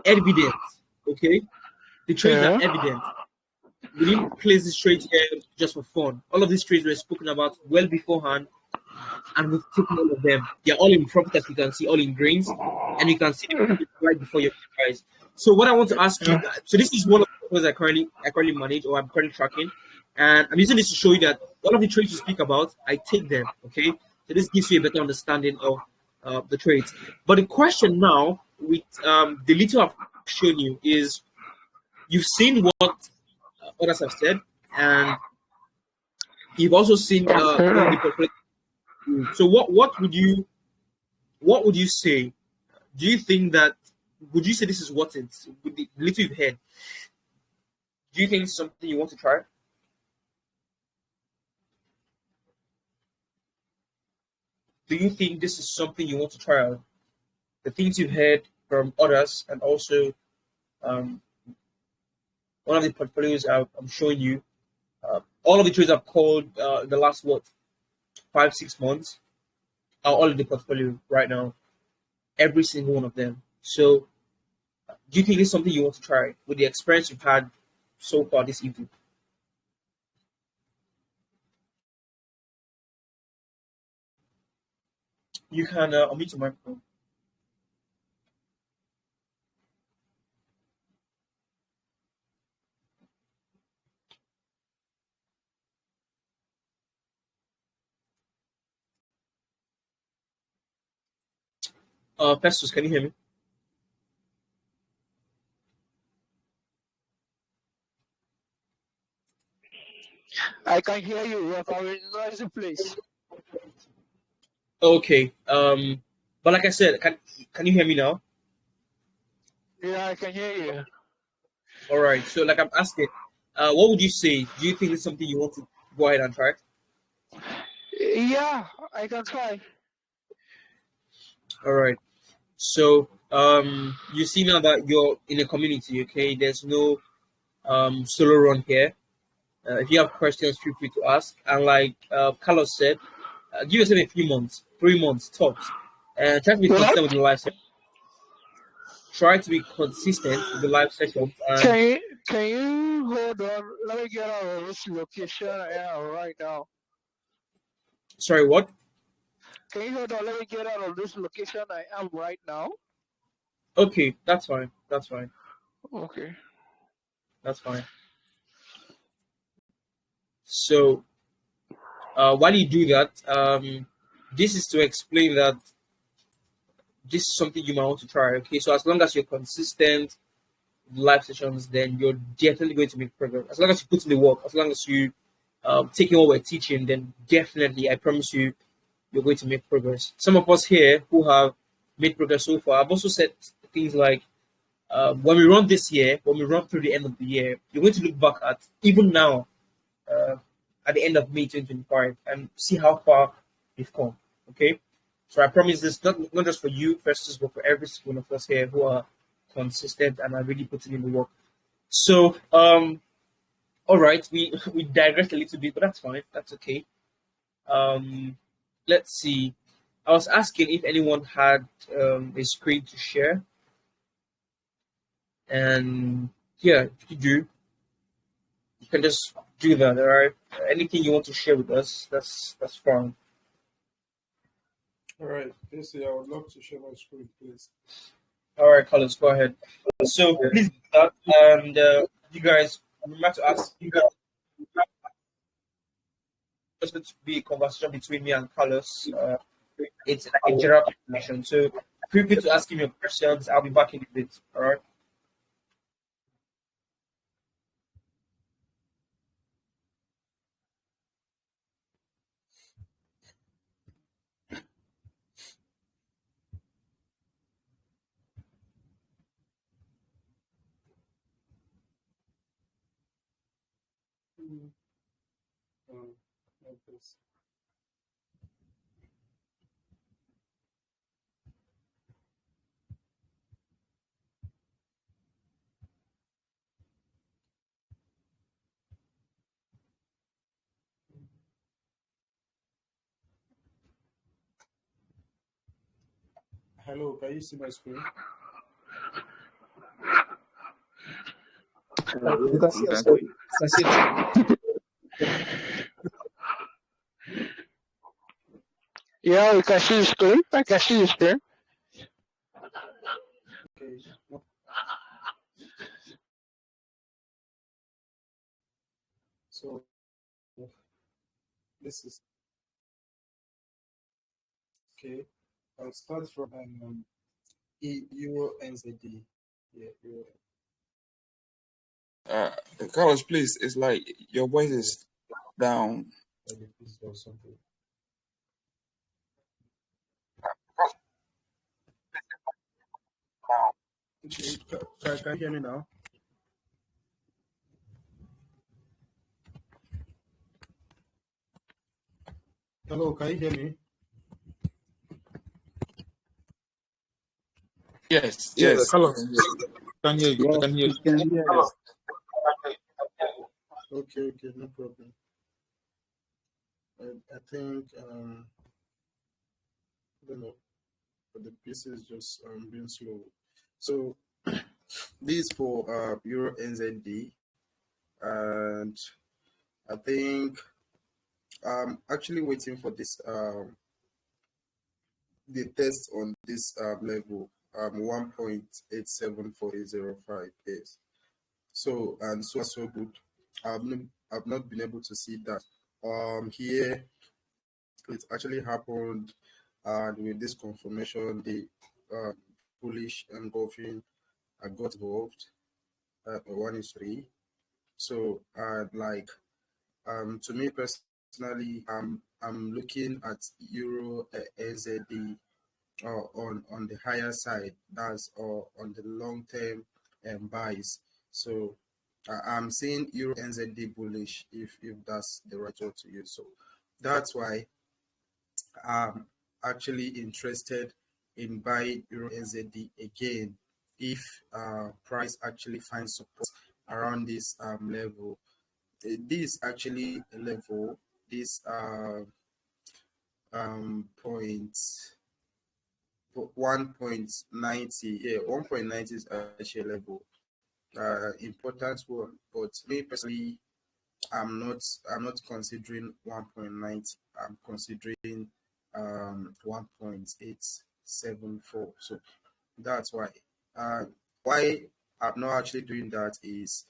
S1: evident. Okay, the trades are evident. We didn't place this trade here just for fun. All of these trades were spoken about well beforehand, and we've taken all of them. They're all in profit, as you can see, all in grains, and you can see them right before your eyes. So what I want to ask you, so this is one of the trades I currently manage, or I'm currently tracking, and I'm using this to show you that all of the trades you speak about, I take them. Okay, so this gives you a better understanding of the trades. But the question now, with the little I've shown you, is you've seen what others have said, and you've also seen the portfolio. So what would you say? Do you think that would you say this is what it's with the little you've heard? Do you think it's something you want to try? Do you think this is something you want to try out? The things you've heard from others, and also one of the portfolios I'm showing you, all of the trades I've called the last 5-6 months are all in the portfolio right now, every single one of them. So do you think it's something you want to try with the experience you've had so far this evening? You can unmute your microphone. Festus, can you hear me?
S5: I can hear you. Yes, I'm in a noisy place.
S1: Okay. But like I said, can you hear me now?
S5: Yeah, I can hear you.
S1: All right. So like I'm asking, what would you say? Do you think it's something you want to go ahead and try?
S5: Yeah, I can try.
S1: All right. So you see now that you're in a community, okay? There's no solo run here. If you have questions, feel free to ask. And like Carlos said, give yourself a few months, 3 months tops, and try to be consistent with the live session. Try to be consistent with the live sessions. And
S5: Can you hold on? Let me get out of this location I am right now.
S1: Sorry, what?
S5: Can you hold on? Let me get out of this location I am right now.
S1: Okay, that's fine. That's fine.
S5: Okay.
S1: That's fine. So While you do that, this is to explain that this is something you might want to try. Okay, so as long as you're consistent with live sessions, then you're definitely going to make progress. As long as you put in the work, as long as you taking what we're teaching, then definitely, I promise you, you're going to make progress. Some of us here who have made progress so far, I've also said things like, when we run this year, when we run through the end of the year, you're going to look back at even now, at the end of May 2025, and see how far we've come. Okay, so I promise this not just for you, Festus, but for every single one of us here who are consistent and are really putting in the work. So, all right, we digressed a little bit, but that's fine. That's okay. Let's see. I was asking if anyone had a screen to share, and yeah, if you do, you can just do that. All right. Anything you want to share with us, that's fine.
S4: All right. Yes, I would love to share my screen, please.
S1: All right, Carlos, go ahead. So please do that, and you guys, remember to ask. You guys, just going to be a conversation between me and Carlos. It's like a general conversation. So feel free to ask him your questions. I'll be back in a bit. All right.
S4: Like this. Hello, can you see my screen?
S6: You can see
S3: You
S6: your
S3: can
S6: screen.
S1: That's it.
S5: Yeah, we can see your screen. I can see your screen.
S4: Okay. So this is okay. I'll start from Euro NZD. Yeah, Euro.
S7: Carlos, please, it's like your voice is down.
S4: Please or something. Okay, can you hear me now? Hello, can you hear me?
S7: Yes,
S11: Yeah,
S7: yes.
S11: Carlos, I can hear you. I
S6: Yes,
S11: can hear
S6: we
S11: you.
S6: can hear you.
S4: Okay, no problem. I think I don't know, but the PC is just being slow. So this is for Euro NZD, and I think I'm actually waiting for this the test on this level 1.874805 is. So and so good. I've not been able to see that. Here it actually happened, and with this confirmation, the bullish engulfing got involved at 1 is 3. So like to me personally, I'm looking at Euro NZD on the higher side. That's on the long term buys. So I'm seeing Euro NZD bullish if that's the right word to use. So that's why I'm actually interested in buying Euro NZD again if price actually finds support around this level. This actually a level, this point 1.90, yeah, 1.90 is actually a level, important one. But me personally, I'm not considering 1.90. I'm considering 1.874. So that's why. Why I'm not actually doing that is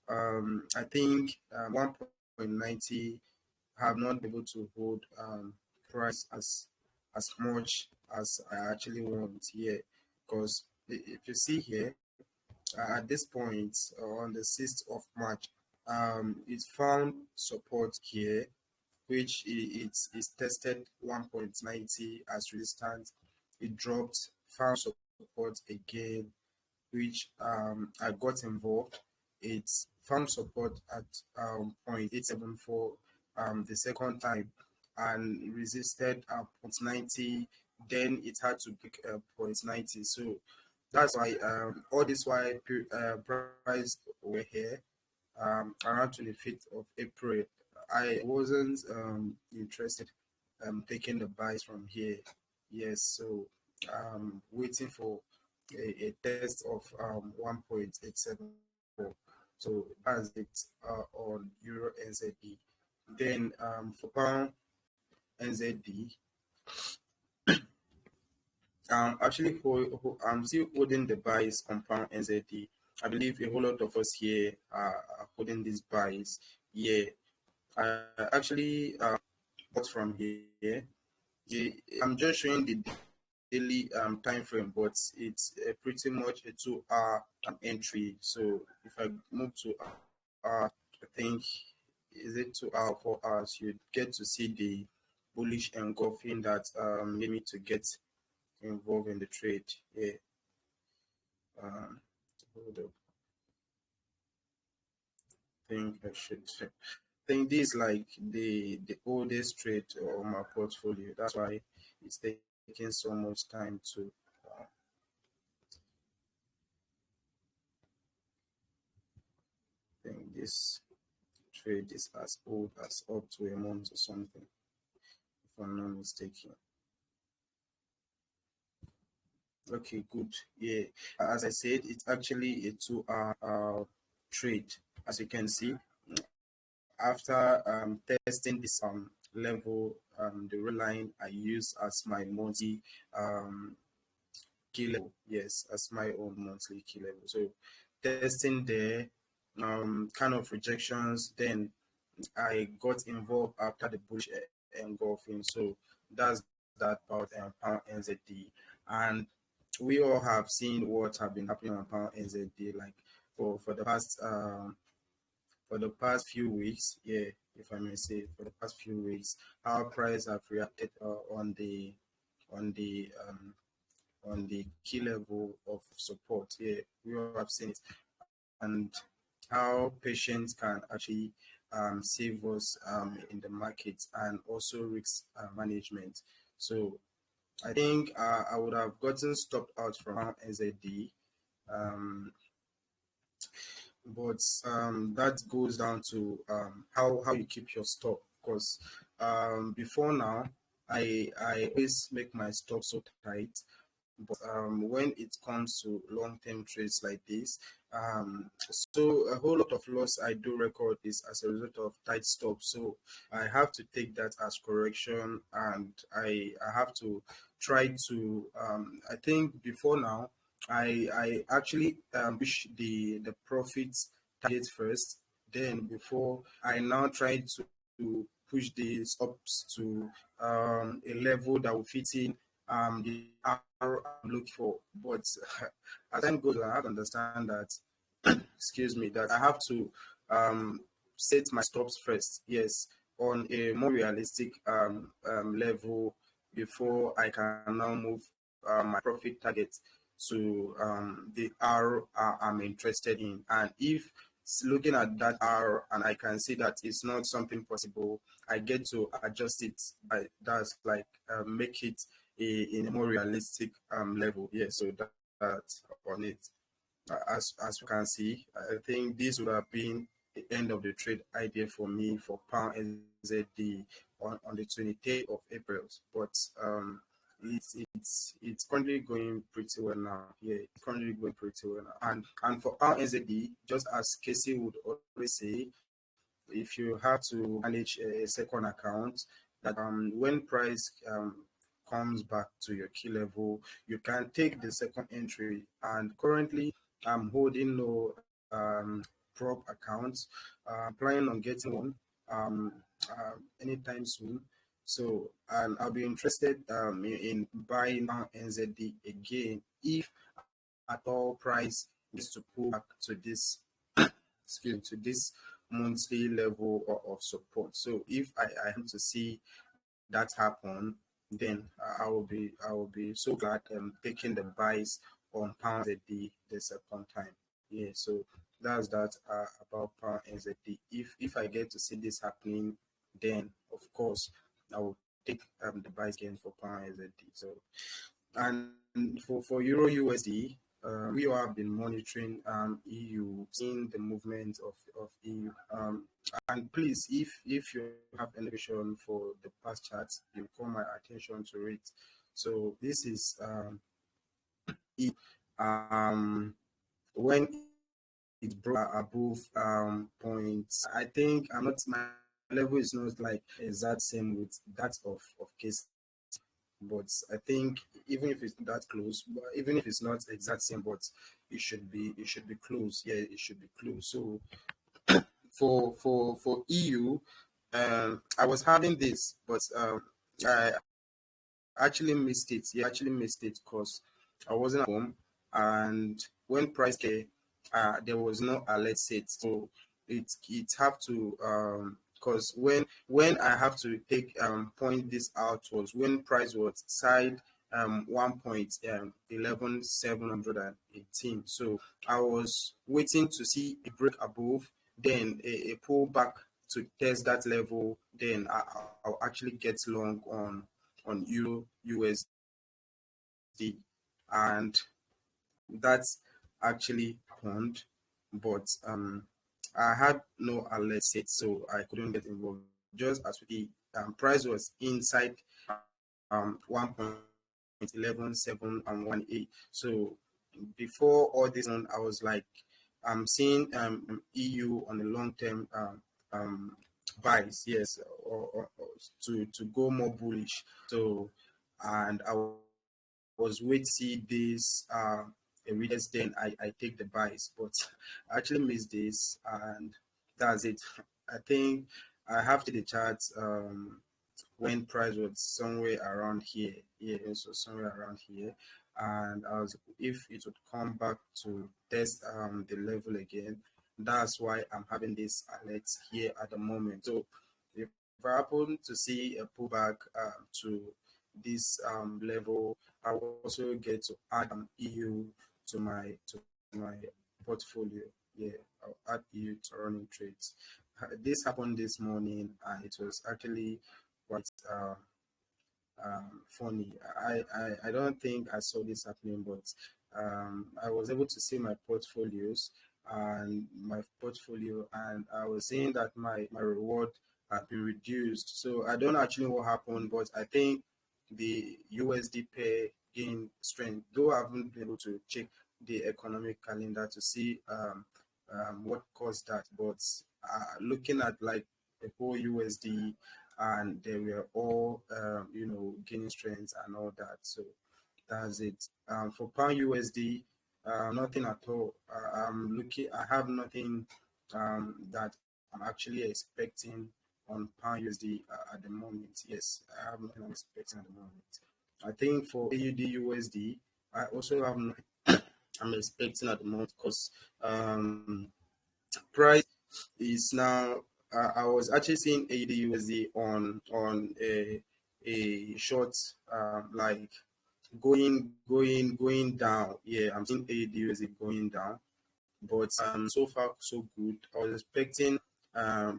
S4: I think 1.90 have not been able to hold price as much as I actually want here, because if you see here, at this point on the 6th of March, it found support here, which it's tested 1.90 as resistance. It dropped, found support again, which I got involved. It found support at 0.874 the second time, and resisted 0.90. Then it had to pick 0.90. So that's why all this while price were here around 25th of April. I wasn't interested taking the buys from here. Yes, so waiting for a test of 1.874. So that's it on Euro NZD. Then for pound NZD, actually I'm still holding the buys on pound NZD. I believe a whole lot of us here are holding these buys. Yeah, I actually bought from here. Yeah, I'm just showing the daily time frame, but it's pretty much a 2-hour entry. So if I move to I think is it 2 hours, 4 hours, you get to see the bullish engulfing that made me to get involved in the trade. Yeah. Hold up. I think I should. I think this is like the oldest trade on my portfolio. That's why it's taking so much time to. I think this trade is as old as up to a month or something, if I'm not mistaken. Okay, good. Yeah, as I said, it's actually a 2-hour trade. As you can see, after testing this level, the red line I use as my monthly key level. Yes, as my own monthly key level. So testing there, kind of rejections. Then I got involved after the bullish engulfing. So that's that about pound NZD. And we all have seen what have been happening on pound NZD, like for the past few weeks. Yeah, if I may say, for the past few weeks, our price have reacted on the key level of support. Yeah, we all have seen it, and how patience can actually save us in the market, and also risk management. So I think I would have gotten stopped out from NZD, but that goes down to how you keep your stop. Because before now, I always make my stop so tight. But when it comes to long-term trades like this, so a whole lot of loss I do record is as a result of tight stop. So I have to take that as correction, and I have to try to. I think before now, I actually push the profits target first. Then before I now try to push the stops to a level that will fit in the hour I'm looking for. But as time goes on, I have to understand that, excuse me, that I have to set my stops first. Yes, on a more realistic level before I can now move my profit target to the R I'm interested in. And if looking at that R and I can see that it's not something possible, I get to adjust it. That's like make it in a more realistic level. Yeah, so that's on it. As you can see, I think this would have been the end of the trade idea for me for pound NZD on the 23rd of April. But it's currently going pretty well now. Yeah, it's currently going pretty well now. And for pound NZD, just as Casey would always say, if you have to manage a second account, that when price comes back to your key level, you can take the second entry. And currently, I'm holding no prop accounts. Planning on getting one. anytime soon. So, and I'll be interested in buying now NZD again if at all price is to pull back to this excuse me, to this monthly level of support. So if I am to see that happen, then I will be so glad taking the buys on pound the second time. Yeah, so that's that about pound NZD. If I get to see this happening, then of course I will take the buys again for pound NZD. So and for Euro USD, we all have been monitoring EU, seeing the movement of EU. And please, if you have any question for the past charts, you call my attention to it. So this is it. When it broke above points, I think I'm not my level is not like exact same with that of case, but I think even if it's that close, but even if it's not exact same, but it should be close. Yeah, it should be close. So for EU, I was having this, but I actually missed it. Yeah, actually missed it because I wasn't at home, and when price came, there was no alert set, so it have to because when I have to take point this out was when price was side 1.11,718. So I was waiting to see a break above, then a pullback to test that level. Then I'll actually get long on Euro USD, and that's actually happened, but I had no alert set, so I couldn't get involved. Just as the price was inside 1.11718. So before all this on, I was like, I'm seeing EU on the long term buys, yes, or to go more bullish. So, and I was waiting to see this readers, then I take the buys, but I actually missed this, and that's it. I think I have to the chart when price was somewhere around here. Yeah, so somewhere around here, and I was if it would come back to test the level again. That's why I'm having this alert here at the moment. So if I happen to see a pullback to this level, I will also get to add EU to my portfolio. Yeah, I'll add EU to running trades. This happened this morning, and it was actually quite funny. I don't think I saw this happening, but I was able to see my portfolios and my portfolio, and I was seeing that my reward had been reduced. So I don't know actually what happened, but I think the USD pair gained strength. Though I haven't been able to check the economic calendar to see what caused that, but looking at like the whole USD, and they were all gaining strength and all that. So that's it. For pound USD, nothing at all. I'm looking. I have nothing that I'm actually expecting on pound USD at the moment. Yes, I have nothing I'm expecting at the moment. I think for AUD USD, I also have nothing I'm expecting at the moment because price is now. I was actually seeing AUD USD on a short like going down. Yeah, I'm seeing AUD USD going down, but so far so good. I was expecting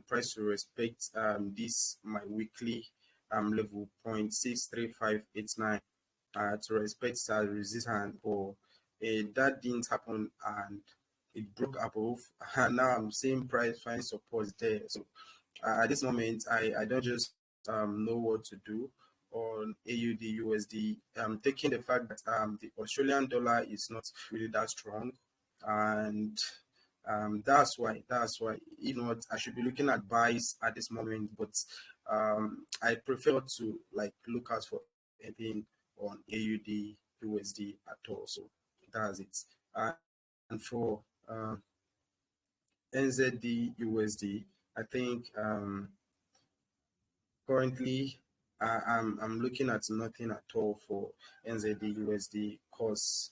S4: price to respect this my weekly level 0.63589 to respect as resistance, or that didn't happen, and it broke above. And now I'm seeing price find support there. So at this moment, I don't just know what to do on AUD USD. Taking the fact that the Australian dollar is not really that strong, and that's why if not, I should be looking at buys at this moment, but I prefer to like look out for anything on AUD USD at all. So that's it. And for NZD USD, I think
S12: currently I'm looking at nothing at all for NZD USD because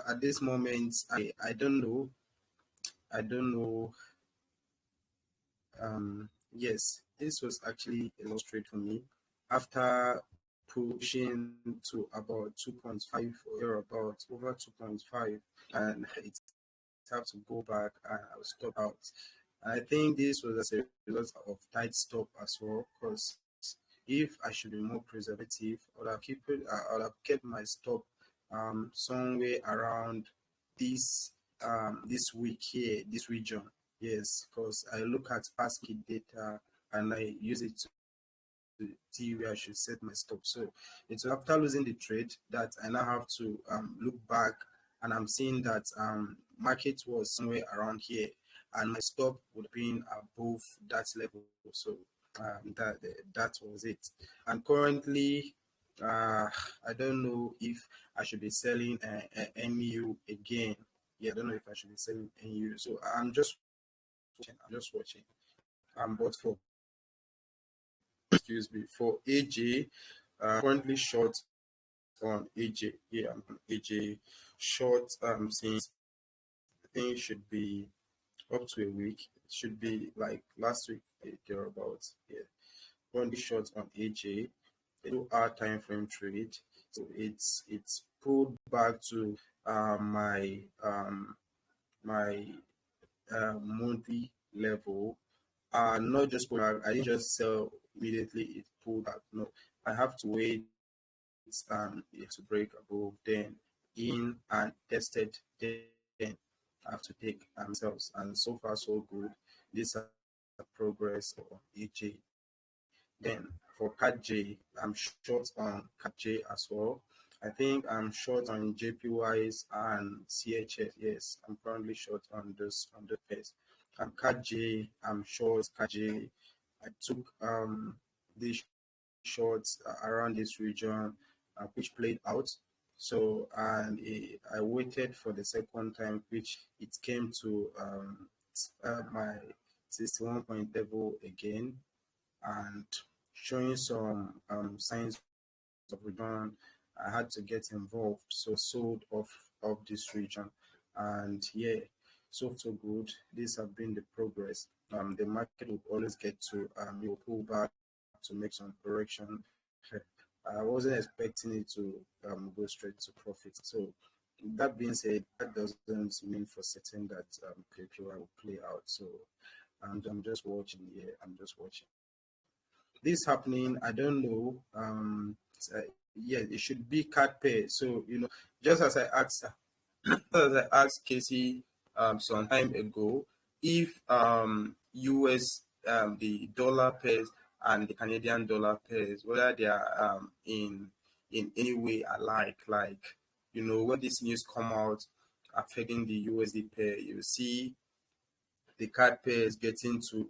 S12: at this moment I don't know. I don't know. Yes, this was actually a lost trade for me after pushing to about 2.5 or about over 2.5, and it have to go back and I was stop out. I think this was as a result of tight stop as well, because if I should be more preservative, I would have kept my stop somewhere around this this week here, this region. Yes, because I look at past key data and I use it to see where I should set my stop. So it's after losing the trade that I now have to look back, and I'm seeing that market was somewhere around here and my stop would be above that level. So that was it. And currently I don't know if I should be selling MU again. Yeah, I don't know if I should be selling MU. So I'm just watching. But for excuse me, for AJ, currently short on AJ. Yeah, I'm on AJ short since I think it should be up to a week. It should be like last week thereabouts. Yeah, currently short on AJ. A 2 hour time frame trade. So it's pulled back to my monthly level. Not just pull back. I didn't just sell immediately. It pulled back. No, I have to wait it to break above, then in and tested, then I have to take sales. And so far so good. This progress on EJ. Then for CAT-J, I'm short on CAT-J as well. I think I'm short on JPYs and CHS. Yes, I'm currently short on the pairs. CAT-J, I'm short CAT-J. I took these shorts around this region, which played out. So and I waited for the second time, which it came to my 61 point level again, and showing some signs of return. I had to get involved, so sold off of this region, and yeah, so good. These have been the progress. The market will always get to you pull back to make some correction. I wasn't expecting it to go straight to profit. So that being said, that doesn't mean for certain that KPI will play out. So I'm just watching. Yeah, I'm just watching. This happening, I don't know. Yeah, it should be cat pair. So just as I asked Casey some time ago, if US the dollar pairs and the Canadian dollar pairs, whether they are in any way alike, like when this news come out affecting the USD pair, you see the card pairs getting to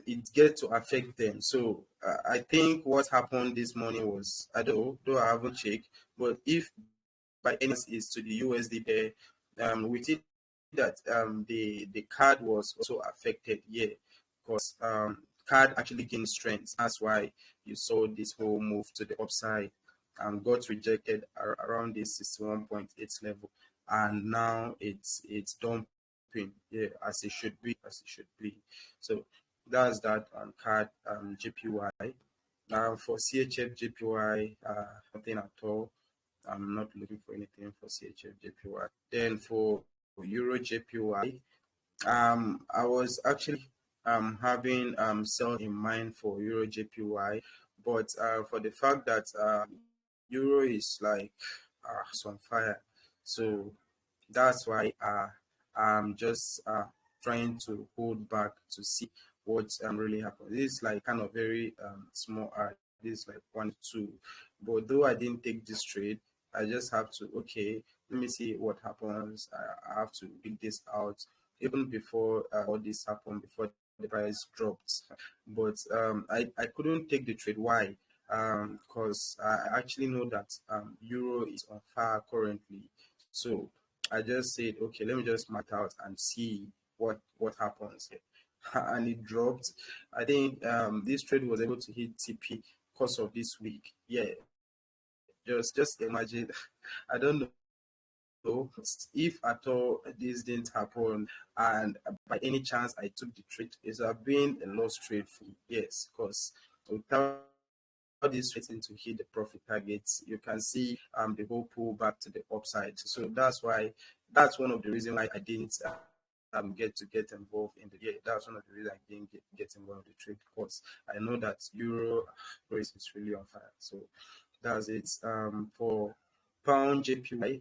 S12: it get to affect them. So I think what happened this morning was, I don't know, though I haven't checked, but if by any chance is to the USD pair, we see that the card was also affected. Yeah, because card actually gained strength. That's why you saw this whole move to the upside and got rejected around this 61.8 level, and now it's dumping. Yeah, as it should be. So that's that on card JPY. For CHF JPY, nothing at all. I'm not looking for anything for CHF JPY. Then for Euro JPY, I was actually having sell in mind for Euro JPY, but for the fact that Euro is like on fire, so that's why I'm just trying to hold back to see what really happened. This is like kind of very small art. This is like 1-2, but though I didn't take this trade, I just have to let me see what happens. I have to pick this out even before all this happened, before the price dropped. But I couldn't take the trade. Why? Because I actually know that Euro is on fire currently. So I just said, okay, let me just mark out and see what happens here. and it dropped. I think this trade was able to hit TP because of this week. Yeah, just imagine. I don't know if at all this didn't happen, and by any chance I took the trade, it would have been a lost trade for me. Yes, because without this rating to hit the profit targets, you can see the whole pull back to the upside. So that's one of the reasons why I didn't get involved in the That's one of the reasons I didn't get involved in the trade, because I know that euro price is really on fire. So that's it. For pound JPY,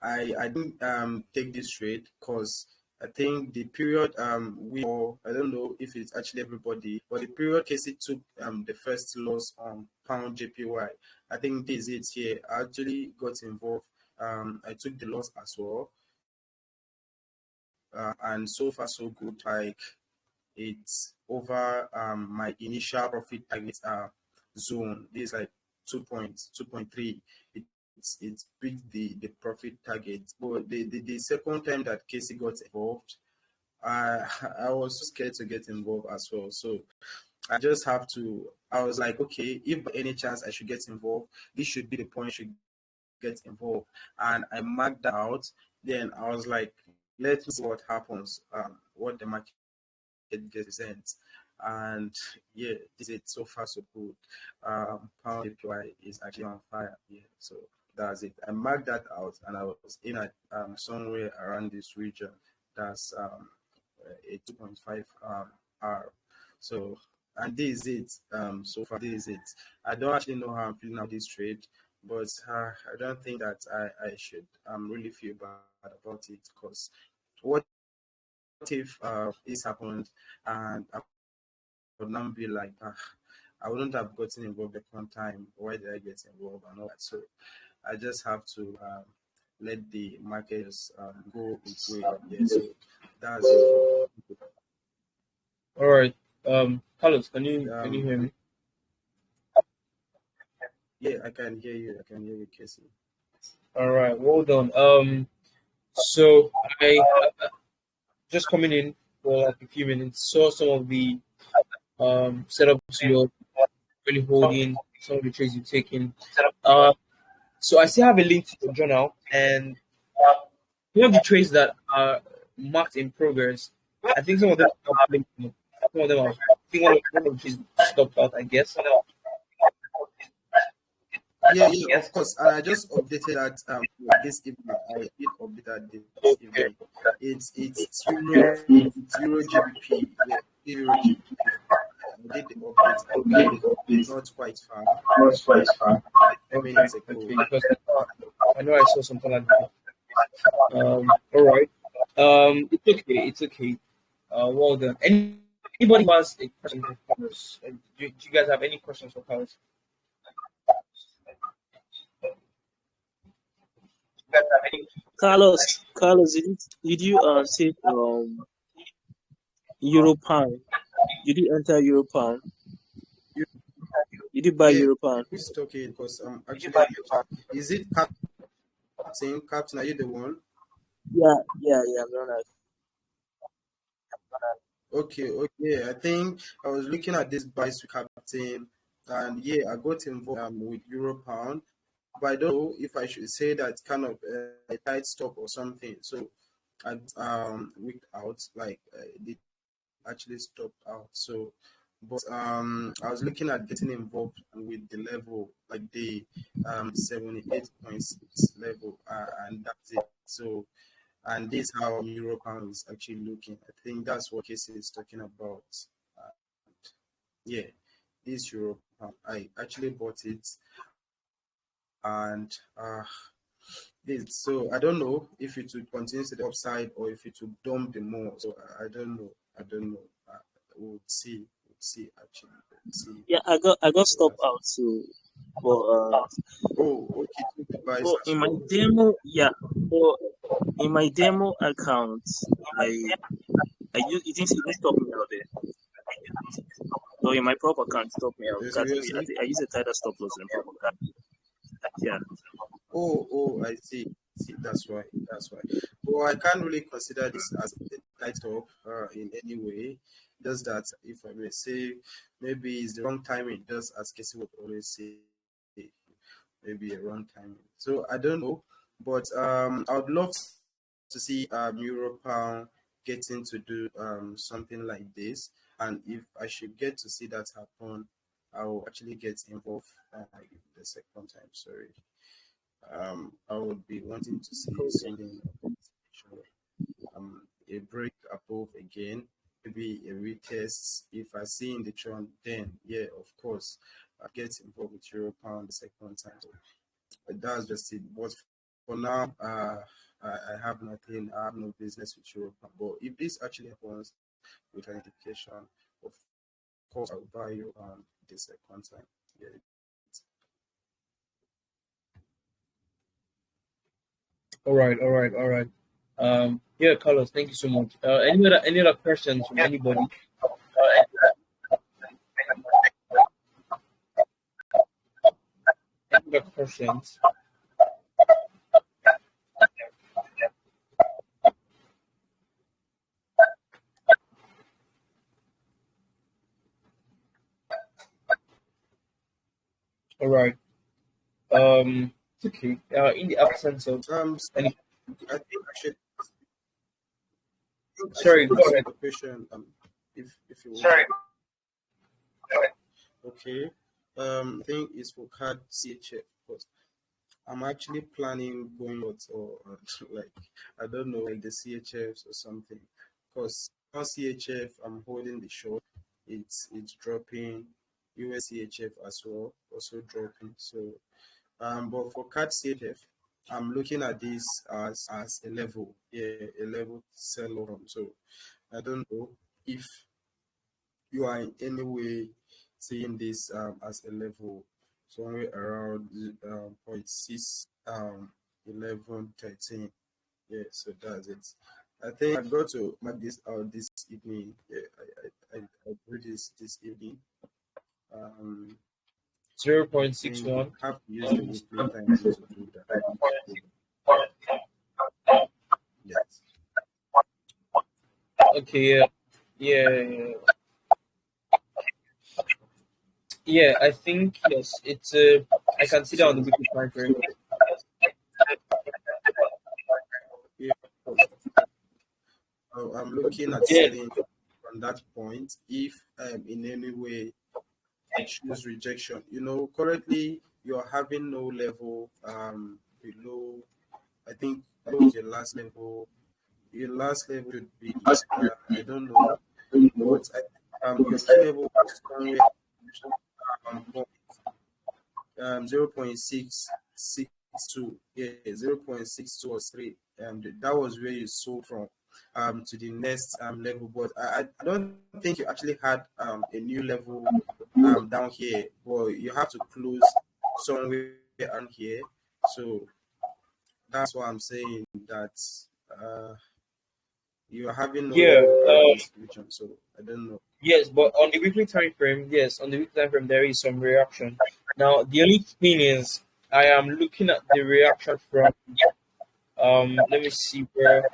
S12: I didn't take this trade because I think the period I don't know if it's actually everybody, but the period Casey took the first loss on pound JPY. I think this is it here. I actually got involved. I took the loss as well. And so far so good. Like, it's over my initial profit target zone. This is like 2.3. It's beat the profit target. But the second time that Casey got involved, I was so scared to get involved as well. So I just have to. I was like, okay, if by any chance I should get involved, this should be the point I should get involved. And I marked that out. Then I was like, let's see what happens. What the market presents. And yeah, this is so far so good. Pound APY is actually on fire. Yeah, so that's it. I marked that out, and I was in at somewhere around this region. That's a 2.5 R. So, and this is it. So far, this is it. I don't actually know how I'm feeling about this trade, but I don't think that I should really feel bad about it, because what if this happened and I would now be like, I wouldn't have gotten involved the one time. Why did I get involved and all that? So I just have to let the markets go its way. Yeah, so that's it.
S1: All right. Carlos, can you hear me?
S12: Yeah, I can hear you. I can hear you, Casey.
S1: All right. Well done. So I just coming in for like a few minutes, saw some of the setups you're really holding, some of the trades you've taken. So I still have a link to your journal, and one of the trades that are marked in progress, I think some of them are blinking. Some of them are. I think one of them is stopped out, I guess.
S12: Yeah, of course. And I just updated that this evening. I did update that this evening. It's Euro GBP. Yeah, Euro GBP. I did the update. It's not quite far. Like 10 minutes ago.
S1: Okay, because I know I saw something like that. All right. It's okay. It's okay. Well done. Anybody who has a question for Carlos? Do you guys have any questions for Carlos?
S3: Carlos, did you say Euro pound? Did you enter Euro pound? Did you buy
S12: Yeah,
S3: Euro pound?
S12: it's okay, because actually, is it Captain? Captain, are you the one?
S3: Yeah, I'm not.
S12: Okay. I think I was looking at this buys to Captain, and yeah, I got involved with Euro pound, but I don't know if I should say that kind of a tight stop or something. So I wicked out, like it actually stopped out. So, but I was looking at getting involved with the level, like the 78.6 level, and that's it. So, and this is how Euro pound is actually looking. I think that's what Casey is talking about. Uh, yeah, this Euro pound, I actually bought it, and this. So I don't know if it would continue to the upside or if it would dump the more. So I don't know. We'll see. Actually. We'll see.
S3: Yeah, I got stopped out too. But
S12: Oh, okay. So the buys
S3: but
S12: as
S3: in my
S12: well.
S3: demo, but in my demo account, I use it didn't stop me out there. So in my prop account, it stopped me out.
S12: So you're saying?
S3: I use a tighter stop loss in prop account. Yeah.
S12: Oh, I see. That's why. Well, I can't really consider this as a light up in any way. Just that, if I may say, maybe it's the wrong timing, just as Casey would always say, maybe a wrong timing. So I don't know, but I would love to see Euro Pound getting to do something like this. And if I should get to see that happen, I will actually get involved the second time. Sorry. I would be wanting to see something a break above again, maybe a retest. If I see in the trend, then yeah, of course, I get involved with Euro Pound the second time. So that's just it. But for now, I have nothing. I have no business with Euro Pound. But if this actually happens with an indication, of course, I'll buy you the second time. Yeah.
S1: All right. Yeah, Carlos, thank you so much. Any other questions from anybody? Any other questions? All right. Okay. In the absence of any,
S12: I think I should.
S1: sorry, go ahead.
S12: The question, if you want. Okay. I think it's for card CHF, because I'm actually planning going out or like, I don't know, like the CHFs or something. Because on CHF, I'm holding the short. It's dropping. US CHF as well, also dropping. So, but for card CHF, I'm looking at this as a level, a level sell on. So I don't know if you are in any way seeing this as a level somewhere around 0.6, 11, 13. Yeah, so that's it. I think I got to mark this out this evening. Yeah, I do this evening.
S1: 0.61.
S12: Have to use the weekly time to do that. Yes.
S1: Okay. Yeah. Yeah, I think yes. It's I can see that on the weekly time frame.
S12: Yeah. I'm looking at selling from that point. If in any way it shows rejection, currently you're having no level below. I think below your last level. Your last level should be I don't know, but your key level is somewhere 0.662. Yeah, 0.62 or 3. That was where you sold from to the next level. But I don't think you actually had a new level down here. Well, you have to close somewhere on here. So that's why I'm saying that you're having no level distribution. So I don't know.
S1: Yes, but on the weekly time frame, there is some reaction. Now the only thing is, I am looking at the reaction from let me see where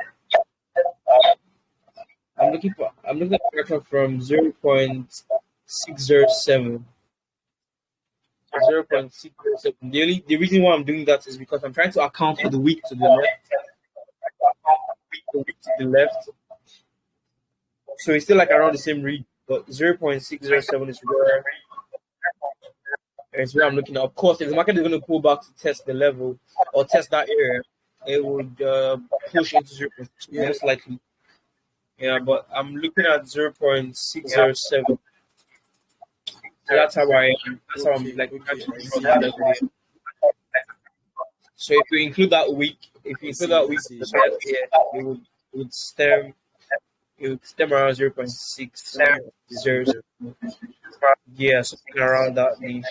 S1: I'm looking at the reaction from 0.607. 0.607. The reason why I'm doing that is because I'm trying to account for the week to the left. So it's still like around the same read, but 0.607 is where I'm looking at. Of course, if the market is going to pull back to test the level or test that area, it would push into 0.6 most likely. Yeah, but I'm looking at 0.607. So that's how I'm like. So if you include that week, it would stem around 0.600. Yeah, something around that range.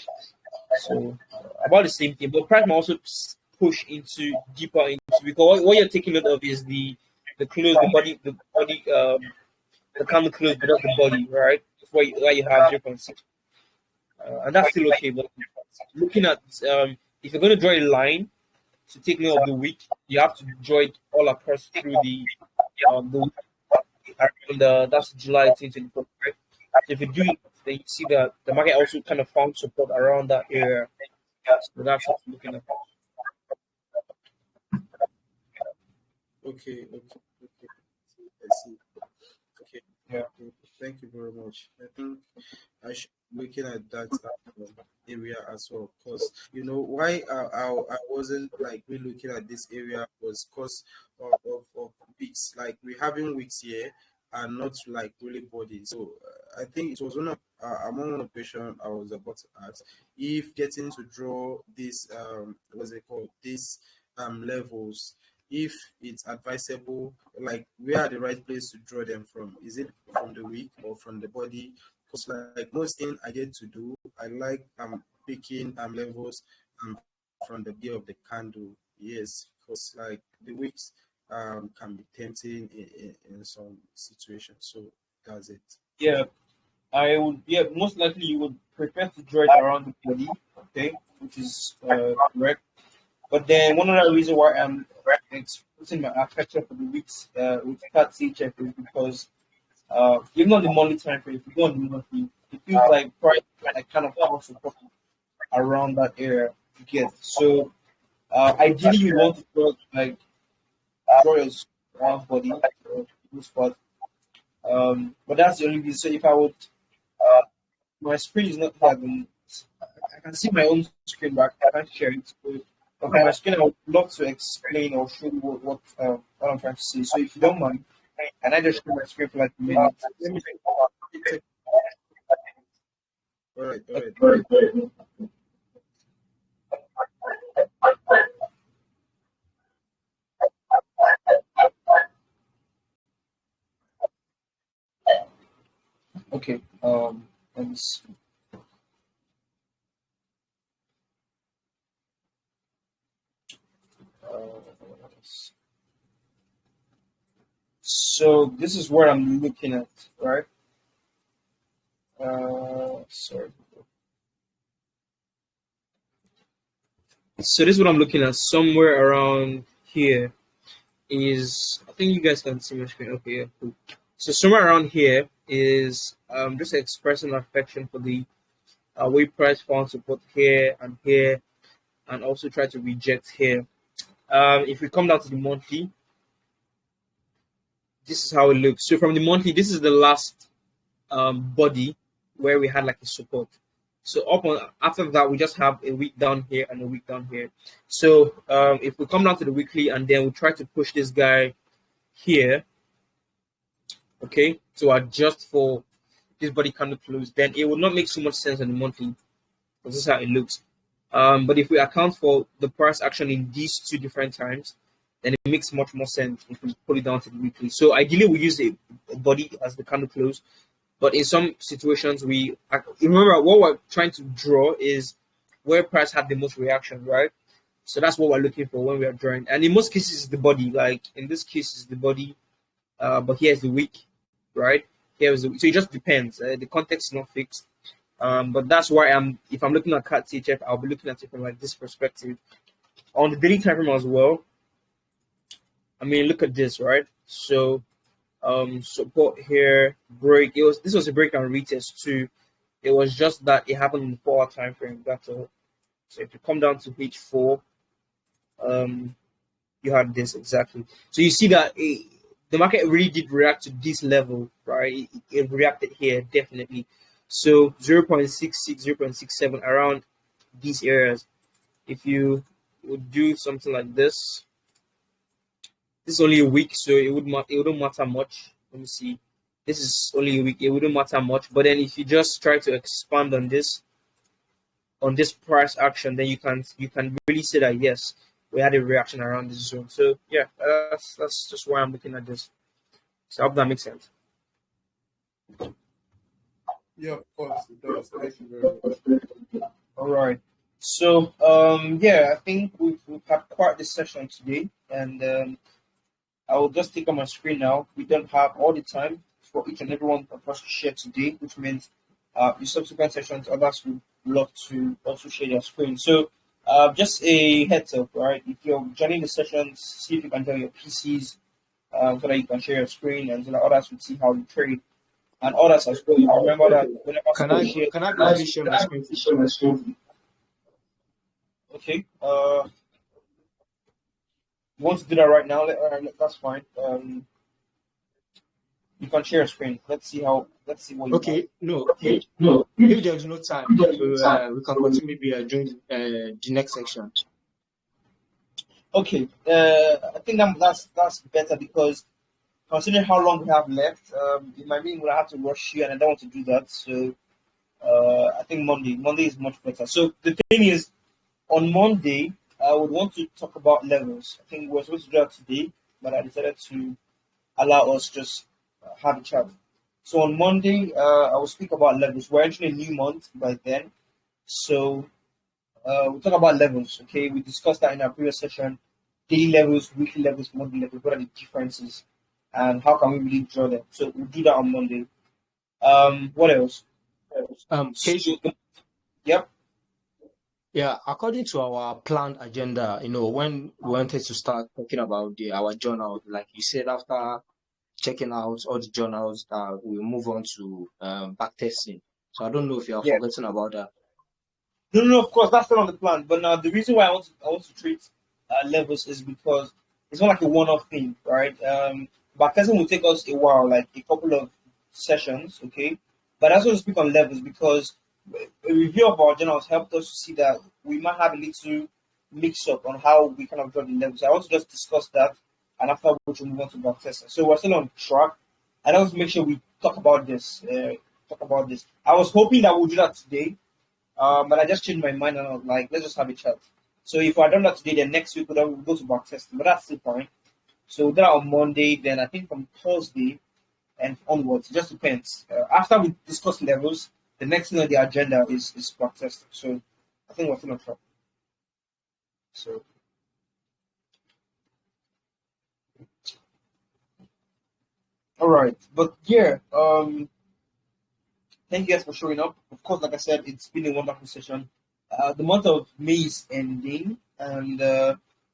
S1: So about the same thing, but price might also push deeper into, because what you're taking note of is the close, the body, the candle close, but not the body, right? Where you have 0.6, and that's still okay. But looking at if you're going to draw a line to take note of the week, you have to draw it all across through the week. around that's July 2024, right? So if you do it, then you see that the market also kind of found support around that area. So that's what I'm looking at.
S12: Okay, okay, okay. I see. Okay,
S1: Yeah.
S12: okay. Thank you very much. I think I should be looking at that area as well, because why I wasn't like really looking at this area was because of weeks. Like we're having weeks here and not like really body. So I think it was one of among one of the question I was about to ask if getting to draw this what's it called, this levels, if it's advisable, like where are the right place to draw them from? Is it from the week or from the body? Because like most thing I get to do, I like picking levels from the day of the candle. Yes, because like the weeks can be tempting in some situations. So that's it.
S1: Yeah, I would. Yeah, most likely you would prefer to draw it around the body, okay, which is correct. But then one other reason why I'm expressing my affection for the weeks with cat CHF is because even on the monthly time frame, if you go on the monthly, it feels like price like kind of falls support around that area to get. So ideally you want to draw like draw your round body or spot. But that's the only reason. So if I would my screen is not here at the moment. I can see my own screen, but I can't share it. So, but on my screen, I would love to explain or show you what I'm trying to say. So if you don't mind, can I just share my screen for like a minute?
S12: Let me take. All right, all right.
S1: Okay. Let me see. So this is what I'm looking at, right? Sorry. So this is what I'm looking at. Somewhere around here is, I think you guys can see my screen. Okay, yeah, cool. So somewhere around here is just expressing affection for the way price found support here, and also try to reject here. If we come down to the monthly, this is how it looks. So from the monthly, this is the last body where we had like a support. So up on after that, we just have a week down here and a week down here. So if we come down to the weekly and then we try to push this guy here, okay, to adjust for this body candle close, then it would not make so much sense on the monthly because this is how it looks. But if we account for the price action in these two different times, then it makes much more sense if we pull it down to the weekly. So ideally, we use a body as the candle close. But in some situations, remember what we're trying to draw is where price had the most reaction, right? So that's what we're looking for when we are drawing. And in most cases, it's the body. Like in this case, it's the body. But here's the wick, right? Here's the wick. So it just depends. The context is not fixed. But that's why if I'm looking at cat CHF, I'll be looking at it from like this perspective. On the daily time frame as well. I mean, look at this, right? So support here, break. This was a break and retest too. It was just that it happened in the 4 hour time frame. That's all. So if you come down to H4, you had this exactly. So you see that the market really did react to this level, right? It reacted here definitely. So 0.66, 0.67 around these areas. If you would do something like this is only a week, so it wouldn't matter much. Let me see. This is only a week. It wouldn't matter much. But then if you just try to expand on this price action, then you can really say that yes, we had a reaction around this zone. So yeah, that's just why I'm looking at this. So I hope that makes sense.
S12: Yeah, of course it does. Thank you very much.
S1: All right. So yeah, I think we've had quite this session today, and I will just take on my screen now. We don't have all the time for each and every one of us to share today, which means in subsequent sessions, others would love to also share their screen. So just a heads up, right? If you're joining the sessions, see if you can join your PCs so that you can share your screen and so that others will see how you trade and others as well. Remember that whenever someone shares,
S10: Can I briefly share my screen, please?
S1: okay, you want to do that right now? That's fine. You can share a screen. Let's see what you have.
S10: Okay, no. If there's no time, we can continue maybe during the next section.
S1: Okay, I think that's better because considering how long we have left, it might mean we'll have to rush you, and I don't want to do that. So I think Monday is much better. So the thing is, on Monday, I would want to talk about levels. I think we're supposed to do that today, but I decided to allow us just have a chat. So on Monday, I will speak about levels. We're entering a new month by then, so we'll talk about levels. Okay, we discussed that in our previous session. Daily levels, weekly levels, monthly levels. What are the differences, and how can we really draw them? So we'll do that on Monday. What else?
S10: Casey,
S1: Yep.
S10: yeah, according to our planned agenda, when we wanted to start talking about our journal, like you said, after checking out all the journals, we move on to back testing. So I don't know if you are
S1: Yeah.
S10: forgetting about that.
S1: No, of course, that's still on the plan. But now the reason why I want to treat levels is because it's not like a one-off thing, right? Baptism will take us a while, like a couple of sessions, okay? But I just want to speak on levels because a review of our journals helped us to see that we might have a little mix-up on how we kind of draw the levels. I want to just discuss that, and after which we'll move on to baptism. So we're still on track. And I want to make sure we talk about this. I was hoping that we'll do that today. But I just changed my mind and I was like, let's just have a chat. So if I done that today, then next week we'll go to back testing, but that's still fine. So that on Monday, then I think from Thursday and onwards, it just depends. After we discuss levels, the next thing on the agenda is back testing. So I think we're still on track. So all right, but yeah, thank you guys for showing up. Of course, like I said, it's been a wonderful session. The month of May is ending, and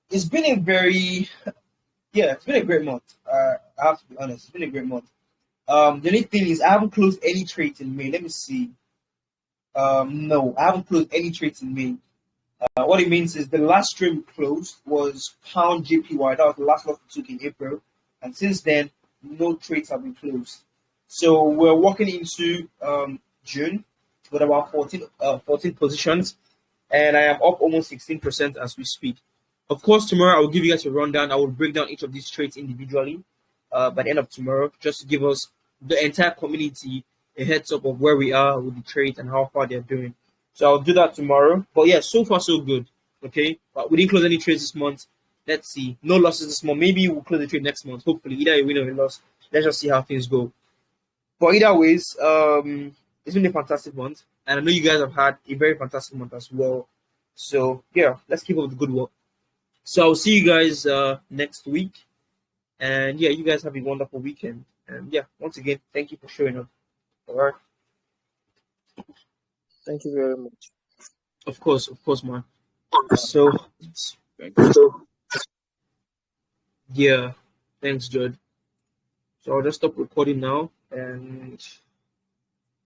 S1: it's been a it's been a great month. I have to be honest, it's been a great month. The only thing is, I haven't closed any trades in May. Let me see. No, I haven't closed any trades in May. What it means is the last trade we closed was pound JPY. That was the last lot we took in April, and since then, no trades have been closed. So we're walking into June with about 14 positions, and I am up almost 16% as we speak. Of course, tomorrow I will give you guys a rundown. I will break down each of these trades individually by the end of tomorrow, just to give us the entire community a heads up of where we are with the trades and how far they're doing. So I'll do that tomorrow. But yeah, so far so good. Okay, but we didn't close any trades this month. Let's see. No losses this month. Maybe we'll close the trade next month. Hopefully, either a win or a loss. Let's just see how things go. But either ways, it's been a fantastic month, and I know you guys have had a very fantastic month as well. So yeah, let's keep up the good work. So I'll see you guys next week, and yeah, you guys have a wonderful weekend. And yeah, once again, thank you for showing up. All right.
S3: Thank you very much.
S1: Of course, man. So yeah, thanks, Judd. So I'll just stop recording now and